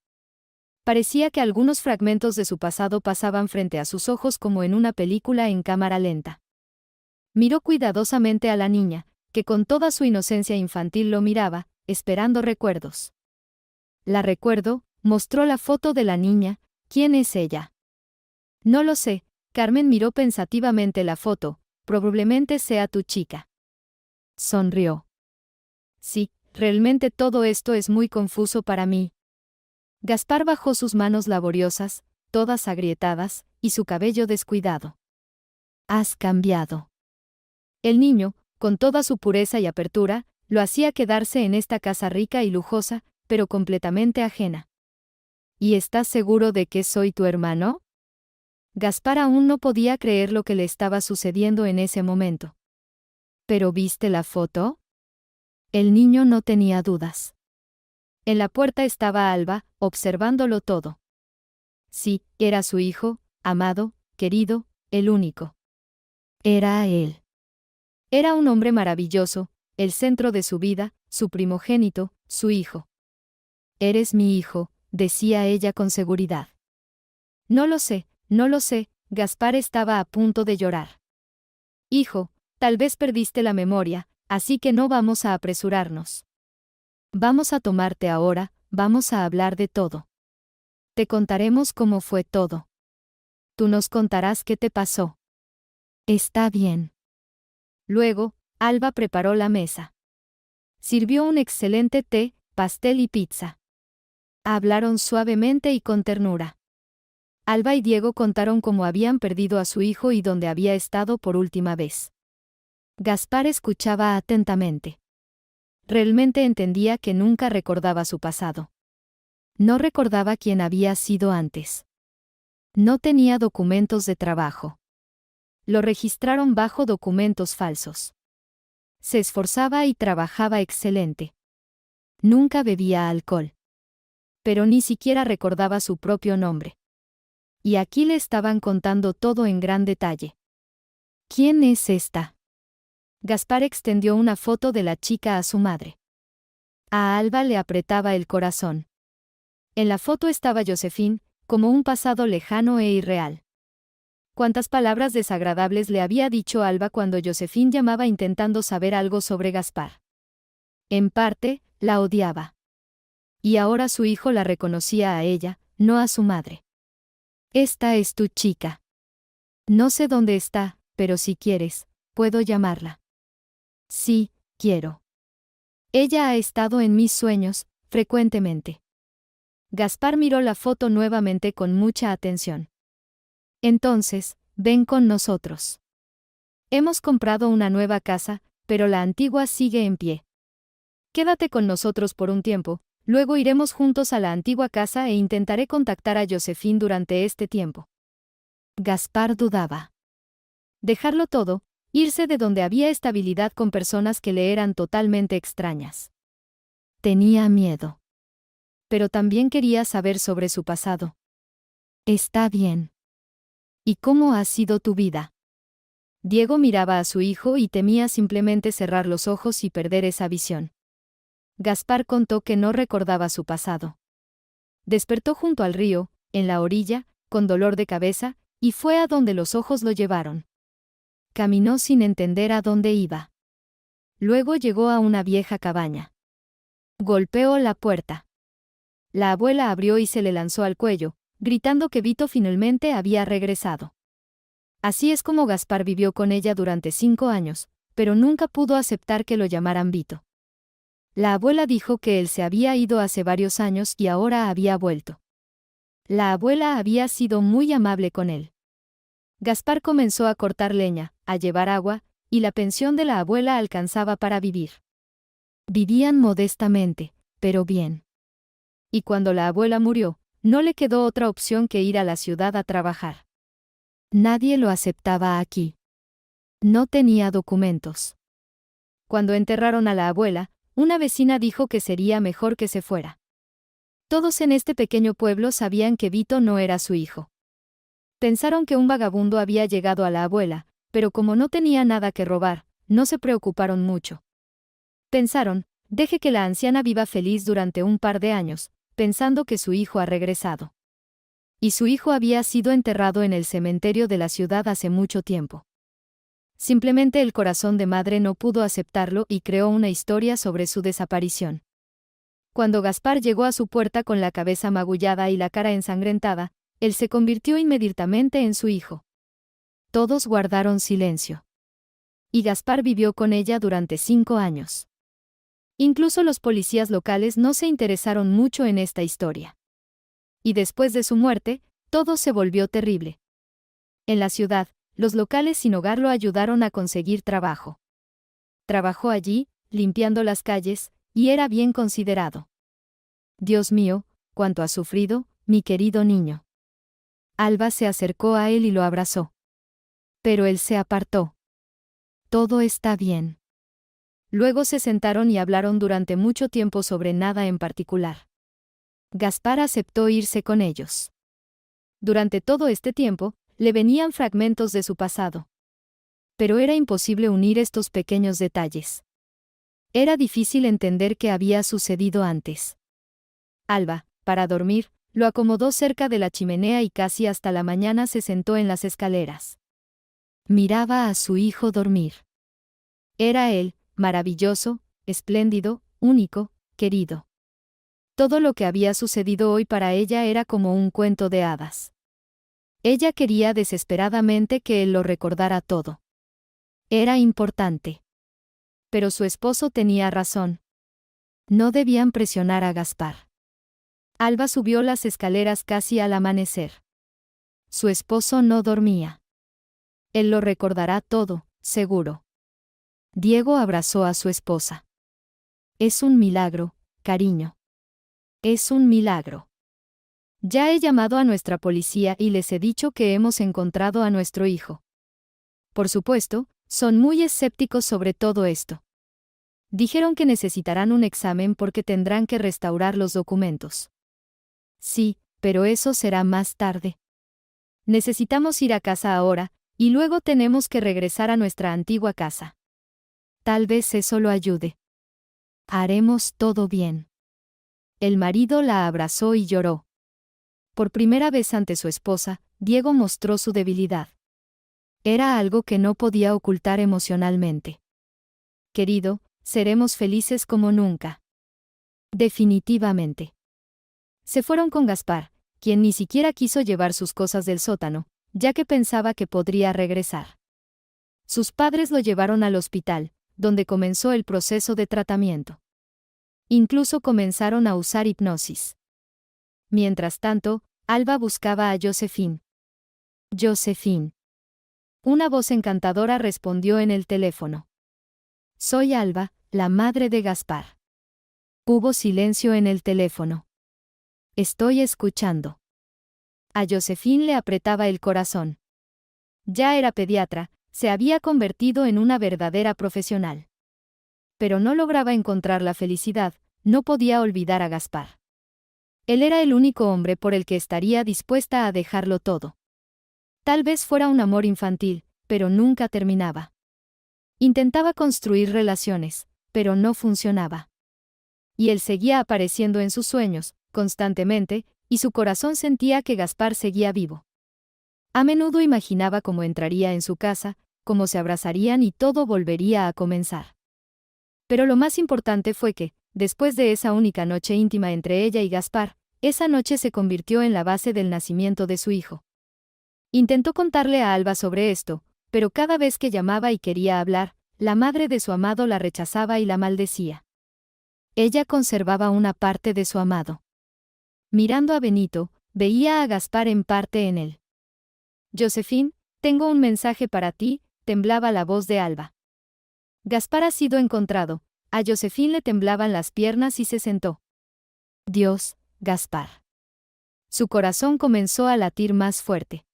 Parecía que algunos fragmentos de su pasado pasaban frente a sus ojos como en una película en cámara lenta. Miró cuidadosamente a la niña, que con toda su inocencia infantil lo miraba, esperando recuerdos. La recuerdo, mostró la foto de la niña. ¿Quién es ella? No lo sé. Carmen miró pensativamente la foto. Probablemente sea tu chica. Sonrió. Sí, realmente todo esto es muy confuso para mí. Gaspar bajó sus manos laboriosas, todas agrietadas, y su cabello descuidado. Has cambiado. El niño, con toda su pureza y apertura, lo hacía quedarse en esta casa rica y lujosa, pero completamente ajena. ¿Y estás seguro de que soy tu hermano? Gaspar aún no podía creer lo que le estaba sucediendo en ese momento. ¿Pero viste la foto? El niño no tenía dudas. En la puerta estaba Alba, observándolo todo. Sí, era su hijo, amado, querido, el único. Era él. Era un hombre maravilloso, el centro de su vida, su primogénito, su hijo. Eres mi hijo, decía ella con seguridad. No lo sé, Gaspar estaba a punto de llorar. Hijo, tal vez perdiste la memoria, así que no vamos a apresurarnos. Vamos a tomarte ahora, vamos a hablar de todo. Te contaremos cómo fue todo. Tú nos contarás qué te pasó. Está bien. Luego, Alba preparó la mesa. Sirvió un excelente té, pastel y pizza. Hablaron suavemente y con ternura. Alba y Diego contaron cómo habían perdido a su hijo y dónde había estado por última vez. Gaspar escuchaba atentamente. Realmente entendía que nunca recordaba su pasado. No recordaba quién había sido antes. No tenía documentos de trabajo. Lo registraron bajo documentos falsos. Se esforzaba y trabajaba excelente. Nunca bebía alcohol. Pero ni siquiera recordaba su propio nombre. Y aquí le estaban contando todo en gran detalle. ¿Quién es esta? Gaspar extendió una foto de la chica a su madre. A Alba le apretaba el corazón. En la foto estaba Josephine, como un pasado lejano e irreal. Cuántas palabras desagradables le había dicho Alba cuando Josephine llamaba intentando saber algo sobre Gaspar. En parte, la odiaba. Y ahora su hijo la reconocía a ella, no a su madre. Esta es tu chica. No sé dónde está, pero si quieres, puedo llamarla. Sí, quiero. Ella ha estado en mis sueños, frecuentemente. Gaspar miró la foto nuevamente con mucha atención. Entonces, ven con nosotros. Hemos comprado una nueva casa, pero la antigua sigue en pie. Quédate con nosotros por un tiempo, luego iremos juntos a la antigua casa e intentaré contactar a Josephine durante este tiempo. Gaspar dudaba. Dejarlo todo, irse de donde había estabilidad con personas que le eran totalmente extrañas. Tenía miedo. Pero también quería saber sobre su pasado. Está bien. ¿Y cómo ha sido tu vida? Diego miraba a su hijo y temía simplemente cerrar los ojos y perder esa visión. Gaspar contó que no recordaba su pasado. Despertó junto al río, en la orilla, con dolor de cabeza, y fue a donde los ojos lo llevaron. Caminó sin entender a dónde iba. Luego llegó a una vieja cabaña. Golpeó la puerta. La abuela abrió y se le lanzó al cuello, gritando que Vito finalmente había regresado. Así es como Gaspar vivió con ella durante 5 años, pero nunca pudo aceptar que lo llamaran Vito. La abuela dijo que él se había ido hace varios años y ahora había vuelto. La abuela había sido muy amable con él. Gaspar comenzó a cortar leña, a llevar agua, y la pensión de la abuela alcanzaba para vivir. Vivían modestamente, pero bien. Y cuando la abuela murió, no le quedó otra opción que ir a la ciudad a trabajar. Nadie lo aceptaba aquí. No tenía documentos. Cuando enterraron a la abuela, una vecina dijo que sería mejor que se fuera. Todos en este pequeño pueblo sabían que Vito no era su hijo. Pensaron que un vagabundo había llegado a la abuela, pero como no tenía nada que robar, no se preocuparon mucho. Pensaron, deje que la anciana viva feliz durante un par de años, pensando que su hijo ha regresado. Y su hijo había sido enterrado en el cementerio de la ciudad hace mucho tiempo. Simplemente el corazón de madre no pudo aceptarlo y creó una historia sobre su desaparición. Cuando Gaspar llegó a su puerta con la cabeza magullada y la cara ensangrentada, él se convirtió inmediatamente en su hijo. Todos guardaron silencio. Y Gaspar vivió con ella durante 5 años. Incluso los policías locales no se interesaron mucho en esta historia. Y después de su muerte, todo se volvió terrible. En la ciudad, los locales sin hogar lo ayudaron a conseguir trabajo. Trabajó allí, limpiando las calles, y era bien considerado. Dios mío, cuánto ha sufrido, mi querido niño. Alba se acercó a él y lo abrazó. Pero él se apartó. Todo está bien. Luego se sentaron y hablaron durante mucho tiempo sobre nada en particular. Gaspar aceptó irse con ellos. Durante todo este tiempo, le venían fragmentos de su pasado. Pero era imposible unir estos pequeños detalles. Era difícil entender qué había sucedido antes. Alba, para dormir, lo acomodó cerca de la chimenea y casi hasta la mañana se sentó en las escaleras. Miraba a su hijo dormir. Era él, maravilloso, espléndido, único, querido. Todo lo que había sucedido hoy para ella era como un cuento de hadas. Ella quería desesperadamente que él lo recordara todo. Era importante. Pero su esposo tenía razón. No debían presionar a Gaspar. Alba subió las escaleras casi al amanecer. Su esposo no dormía. Él lo recordará todo, seguro. Diego abrazó a su esposa. Es un milagro, cariño. Es un milagro. Ya he llamado a nuestra policía y les he dicho que hemos encontrado a nuestro hijo. Por supuesto, son muy escépticos sobre todo esto. Dijeron que necesitarán un examen porque tendrán que restaurar los documentos. Sí, pero eso será más tarde. Necesitamos ir a casa ahora, Y luego tenemos que regresar a nuestra antigua casa. Tal vez eso lo ayude. Haremos todo bien. El marido la abrazó y lloró. Por primera vez ante su esposa, Diego mostró su debilidad. Era algo que no podía ocultar emocionalmente. Querido, seremos felices como nunca. Definitivamente. Se fueron con Gaspar, quien ni siquiera quiso llevar sus cosas del sótano, ya que pensaba que podría regresar. Sus padres lo llevaron al hospital, donde comenzó el proceso de tratamiento. Incluso comenzaron a usar hipnosis. Mientras tanto, Alba buscaba a Josephine. Josephine. Una voz encantadora respondió en el teléfono. Soy Alba, la madre de Gaspar. Hubo silencio en el teléfono. Estoy escuchando. A Josephine le apretaba el corazón. Ya era pediatra, se había convertido en una verdadera profesional. Pero no lograba encontrar la felicidad, no podía olvidar a Gaspar. Él era el único hombre por el que estaría dispuesta a dejarlo todo. Tal vez fuera un amor infantil, pero nunca terminaba. Intentaba construir relaciones, pero no funcionaba. Y él seguía apareciendo en sus sueños, constantemente, y su corazón sentía que Gaspar seguía vivo. A menudo imaginaba cómo entraría en su casa, cómo se abrazarían y todo volvería a comenzar. Pero lo más importante fue que, después de esa única noche íntima entre ella y Gaspar, esa noche se convirtió en la base del nacimiento de su hijo. Intentó contarle a Alba sobre esto, pero cada vez que llamaba y quería hablar, la madre de su amado la rechazaba y la maldecía. Ella conservaba una parte de su amado. Mirando a Benito, veía a Gaspar en parte en él. Josephine, tengo un mensaje para ti, temblaba la voz de Alba. Gaspar ha sido encontrado. A Josephine le temblaban las piernas y se sentó. Dios, Gaspar. Su corazón comenzó a latir más fuerte.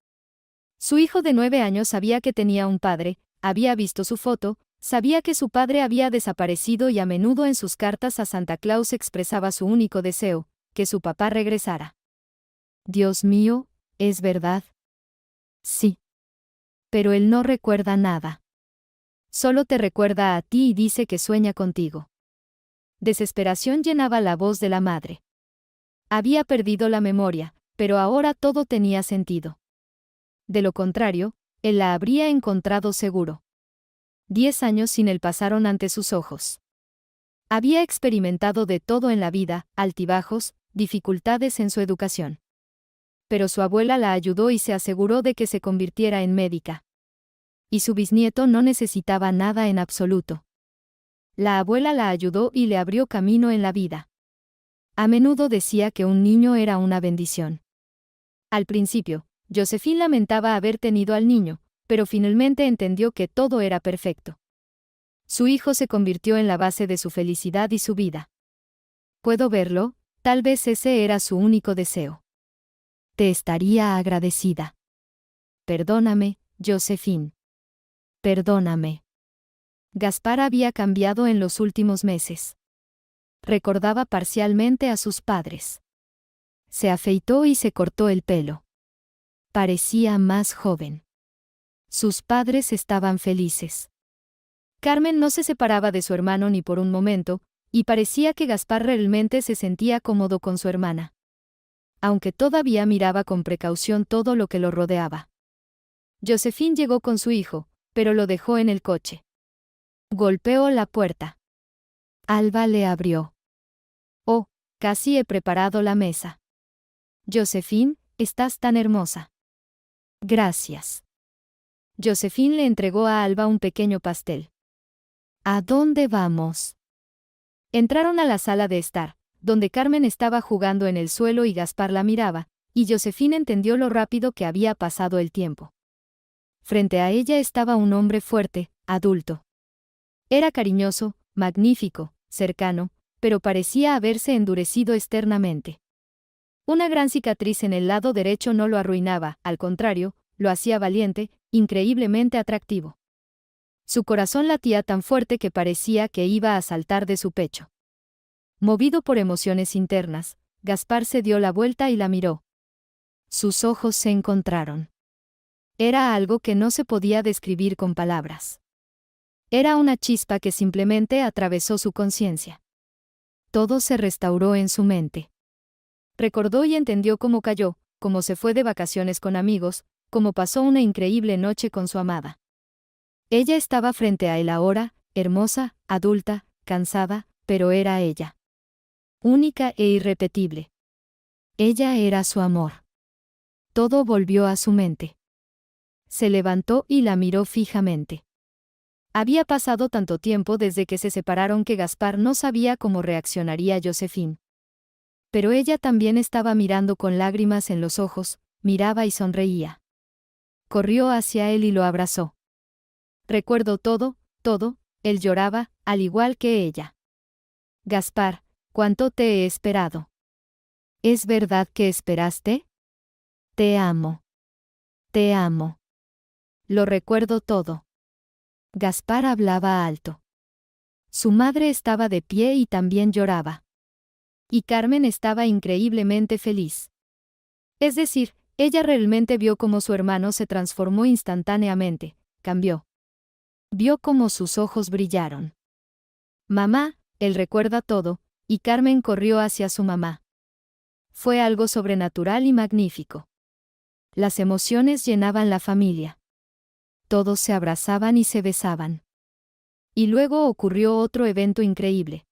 Su hijo de 9 años sabía que tenía un padre, había visto su foto, sabía que su padre había desaparecido y a menudo en sus cartas a Santa Claus expresaba su único deseo, que su papá regresara. Dios mío, ¿es verdad? Sí. Pero él no recuerda nada. Solo te recuerda a ti y dice que sueña contigo. Desesperación llenaba la voz de la madre. Había perdido la memoria, pero ahora todo tenía sentido. De lo contrario, él la habría encontrado seguro. 10 años sin él pasaron ante sus ojos. Había experimentado de todo en la vida, altibajos, dificultades en su educación. Pero su abuela la ayudó y se aseguró de que se convirtiera en médica. Y su bisnieto no necesitaba nada en absoluto. La abuela la ayudó y le abrió camino en la vida. A menudo decía que un niño era una bendición. Al principio, Josephine lamentaba haber tenido al niño, pero finalmente entendió que todo era perfecto. Su hijo se convirtió en la base de su felicidad y su vida. ¿Puedo verlo? Tal vez ese era su único deseo. Te estaría agradecida. Perdóname, Josephine. Perdóname. Gaspar había cambiado en los últimos meses. Recordaba parcialmente a sus padres. Se afeitó y se cortó el pelo. Parecía más joven. Sus padres estaban felices. Carmen no se separaba de su hermano ni por un momento, y parecía que Gaspar realmente se sentía cómodo con su hermana. Aunque todavía miraba con precaución todo lo que lo rodeaba. Josephine llegó con su hijo, pero lo dejó en el coche. Golpeó la puerta. Alba le abrió. Oh, casi he preparado la mesa. Josephine, estás tan hermosa. Gracias. Josephine le entregó a Alba un pequeño pastel. ¿A dónde vamos? Entraron a la sala de estar, donde Carmen estaba jugando en el suelo y Gaspar la miraba, y Josephine entendió lo rápido que había pasado el tiempo. Frente a ella estaba un hombre fuerte, adulto. Era cariñoso, magnífico, cercano, pero parecía haberse endurecido externamente. Una gran cicatriz en el lado derecho no lo arruinaba, al contrario, lo hacía valiente, increíblemente atractivo. Su corazón latía tan fuerte que parecía que iba a saltar de su pecho. Movido por emociones internas, Gaspar se dio la vuelta y la miró. Sus ojos se encontraron. Era algo que no se podía describir con palabras. Era una chispa que simplemente atravesó su conciencia. Todo se restauró en su mente. Recordó y entendió cómo cayó, cómo se fue de vacaciones con amigos, cómo pasó una increíble noche con su amada. Ella estaba frente a él ahora, hermosa, adulta, cansada, pero era ella. Única e irrepetible. Ella era su amor. Todo volvió a su mente. Se levantó y la miró fijamente. Había pasado tanto tiempo desde que se separaron que Gaspar no sabía cómo reaccionaría Josephine. Pero ella también estaba mirando con lágrimas en los ojos, miraba y sonreía. Corrió hacia él y lo abrazó. Recuerdo todo, él lloraba, al igual que ella. Gaspar, ¿cuánto te he esperado? ¿Es verdad que esperaste? Te amo. Te amo. Lo recuerdo todo. Gaspar hablaba alto. Su madre estaba de pie y también lloraba. Y Carmen estaba increíblemente feliz. Es decir, ella realmente vio cómo su hermano se transformó instantáneamente, cambió. Vio cómo sus ojos brillaron. Mamá, él recuerda todo, y Carmen corrió hacia su mamá. Fue algo sobrenatural y magnífico. Las emociones llenaban la familia. Todos se abrazaban y se besaban. Y luego ocurrió otro evento increíble.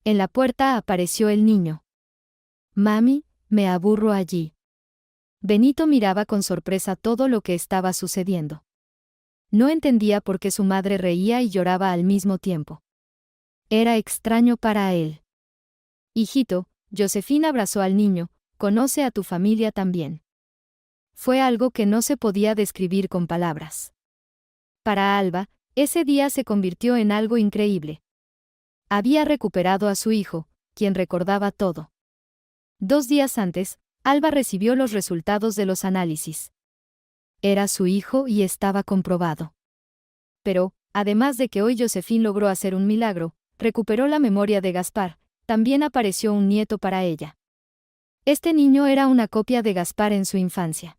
En la puerta apareció el niño. Mami, me aburro allí. Benito miraba con sorpresa todo lo que estaba sucediendo. No entendía por qué su madre reía y lloraba al mismo tiempo. Era extraño para él. Hijito, Josephine abrazó al niño, conoce a tu familia también. Fue algo que no se podía describir con palabras. Para Alba, ese día se convirtió en algo increíble. Había recuperado a su hijo, quien recordaba todo. 2 días antes, Alba recibió los resultados de los análisis. Era su hijo y estaba comprobado. Pero, además de que hoy Josephine logró hacer un milagro, recuperó la memoria de Gaspar, también apareció un nieto para ella. Este niño era una copia de Gaspar en su infancia.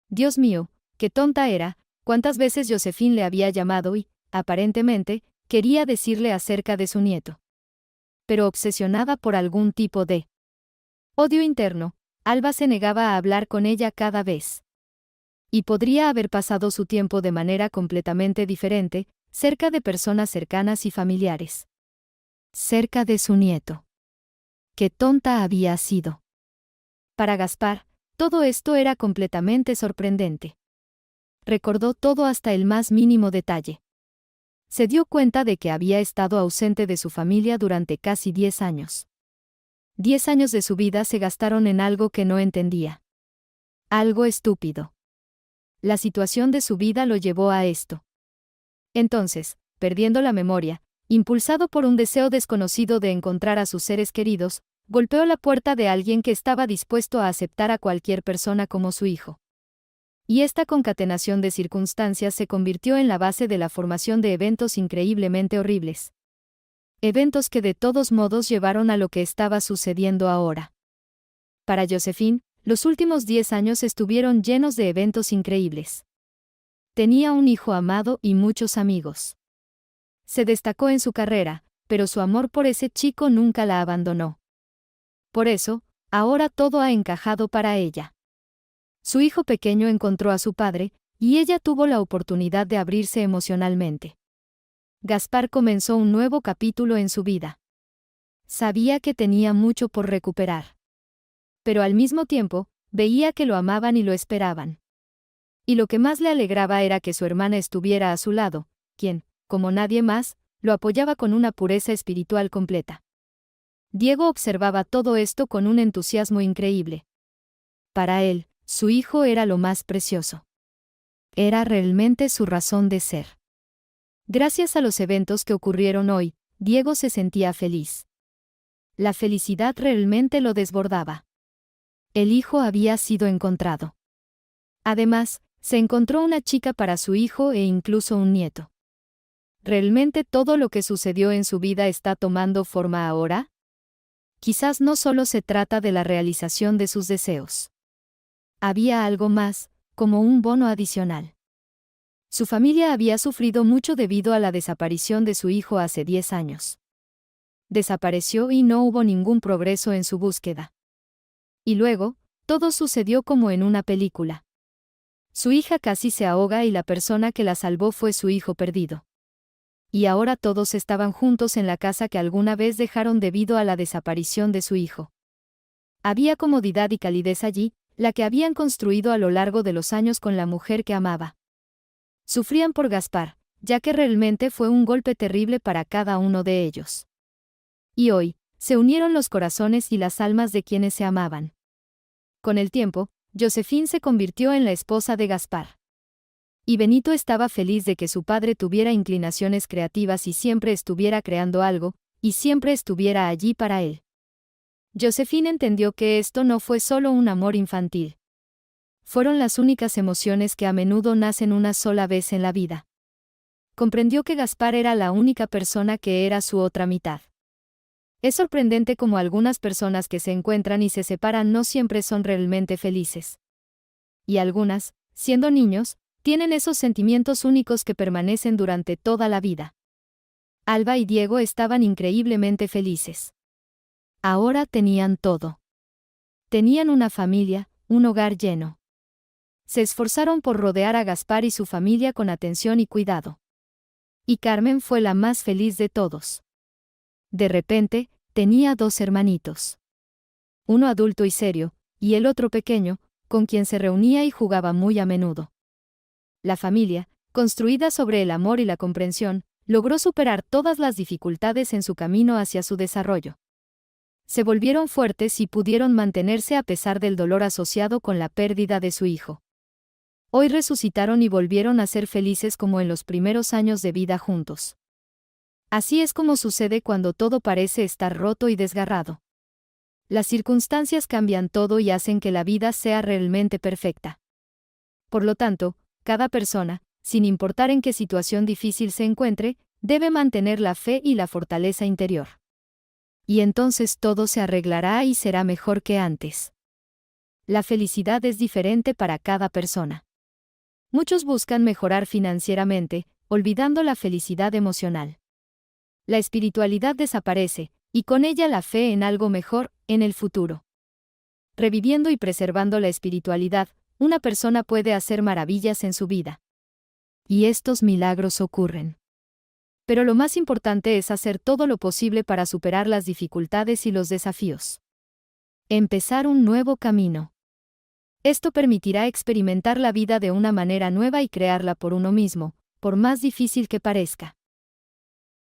Dios mío, qué tonta era, cuántas veces Josephine le había llamado y, aparentemente, quería decirle acerca de su nieto. Pero obsesionada por algún tipo de odio interno, Alba se negaba a hablar con ella cada vez. Y podría haber pasado su tiempo de manera completamente diferente, cerca de personas cercanas y familiares. Cerca de su nieto. Qué tonta había sido. Para Gaspar, todo esto era completamente sorprendente. Recordó todo hasta el más mínimo detalle. Se dio cuenta de que había estado ausente de su familia durante casi 10 años. 10 años de su vida se gastaron en algo que no entendía. Algo estúpido. La situación de su vida lo llevó a esto. Entonces, perdiendo la memoria, impulsado por un deseo desconocido de encontrar a sus seres queridos, golpeó la puerta de alguien que estaba dispuesto a aceptar a cualquier persona como su hijo. Y esta concatenación de circunstancias se convirtió en la base de la formación de eventos increíblemente horribles. Eventos que de todos modos llevaron a lo que estaba sucediendo ahora. Para Josephine, los últimos 10 años estuvieron llenos de eventos increíbles. Tenía un hijo amado y muchos amigos. Se destacó en su carrera, pero su amor por ese chico nunca la abandonó. Por eso, ahora todo ha encajado para ella. Su hijo pequeño encontró a su padre, y ella tuvo la oportunidad de abrirse emocionalmente. Gaspar comenzó un nuevo capítulo en su vida. Sabía que tenía mucho por recuperar. Pero al mismo tiempo, veía que lo amaban y lo esperaban. Y lo que más le alegraba era que su hermana estuviera a su lado, quien, como nadie más, lo apoyaba con una pureza espiritual completa. Diego observaba todo esto con un entusiasmo increíble. Para él, su hijo era lo más precioso. Era realmente su razón de ser. Gracias a los eventos que ocurrieron hoy, Diego se sentía feliz. La felicidad realmente lo desbordaba. El hijo había sido encontrado. Además, se encontró una chica para su hijo e incluso un nieto. ¿Realmente todo lo que sucedió en su vida está tomando forma ahora? Quizás no solo se trata de la realización de sus deseos. Había algo más, como un bono adicional. Su familia había sufrido mucho debido a la desaparición de su hijo hace 10 años. Desapareció y no hubo ningún progreso en su búsqueda. Y luego, todo sucedió como en una película. Su hija casi se ahoga y la persona que la salvó fue su hijo perdido. Y ahora todos estaban juntos en la casa que alguna vez dejaron debido a la desaparición de su hijo. Había comodidad y calidez allí, la que habían construido a lo largo de los años con la mujer que amaba. Sufrían por Gaspar, ya que realmente fue un golpe terrible para cada uno de ellos. Y hoy, se unieron los corazones y las almas de quienes se amaban. Con el tiempo, Josephine se convirtió en la esposa de Gaspar. Y Benito estaba feliz de que su padre tuviera inclinaciones creativas y siempre estuviera creando algo, y siempre estuviera allí para él. Josephine entendió que esto no fue solo un amor infantil. Fueron las únicas emociones que a menudo nacen una sola vez en la vida. Comprendió que Gaspar era la única persona que era su otra mitad. Es sorprendente cómo algunas personas que se encuentran y se separan no siempre son realmente felices. Y algunas, siendo niños, tienen esos sentimientos únicos que permanecen durante toda la vida. Alba y Diego estaban increíblemente felices. Ahora tenían todo. Tenían una familia, un hogar lleno. Se esforzaron por rodear a Gaspar y su familia con atención y cuidado. Y Carmen fue la más feliz de todos. De repente, tenía 2 hermanitos. Uno adulto y serio, y el otro pequeño, con quien se reunía y jugaba muy a menudo. La familia, construida sobre el amor y la comprensión, logró superar todas las dificultades en su camino hacia su desarrollo. Se volvieron fuertes y pudieron mantenerse a pesar del dolor asociado con la pérdida de su hijo. Hoy resucitaron y volvieron a ser felices como en los primeros años de vida juntos. Así es como sucede cuando todo parece estar roto y desgarrado. Las circunstancias cambian todo y hacen que la vida sea realmente perfecta. Por lo tanto, cada persona, sin importar en qué situación difícil se encuentre, debe mantener la fe y la fortaleza interior. Y entonces todo se arreglará y será mejor que antes. La felicidad es diferente para cada persona. Muchos buscan mejorar financieramente, olvidando la felicidad emocional. La espiritualidad desaparece, y con ella la fe en algo mejor, en el futuro. Reviviendo y preservando la espiritualidad, una persona puede hacer maravillas en su vida. Y estos milagros ocurren. Pero lo más importante es hacer todo lo posible para superar las dificultades y los desafíos. Empezar un nuevo camino. Esto permitirá experimentar la vida de una manera nueva y crearla por uno mismo, por más difícil que parezca.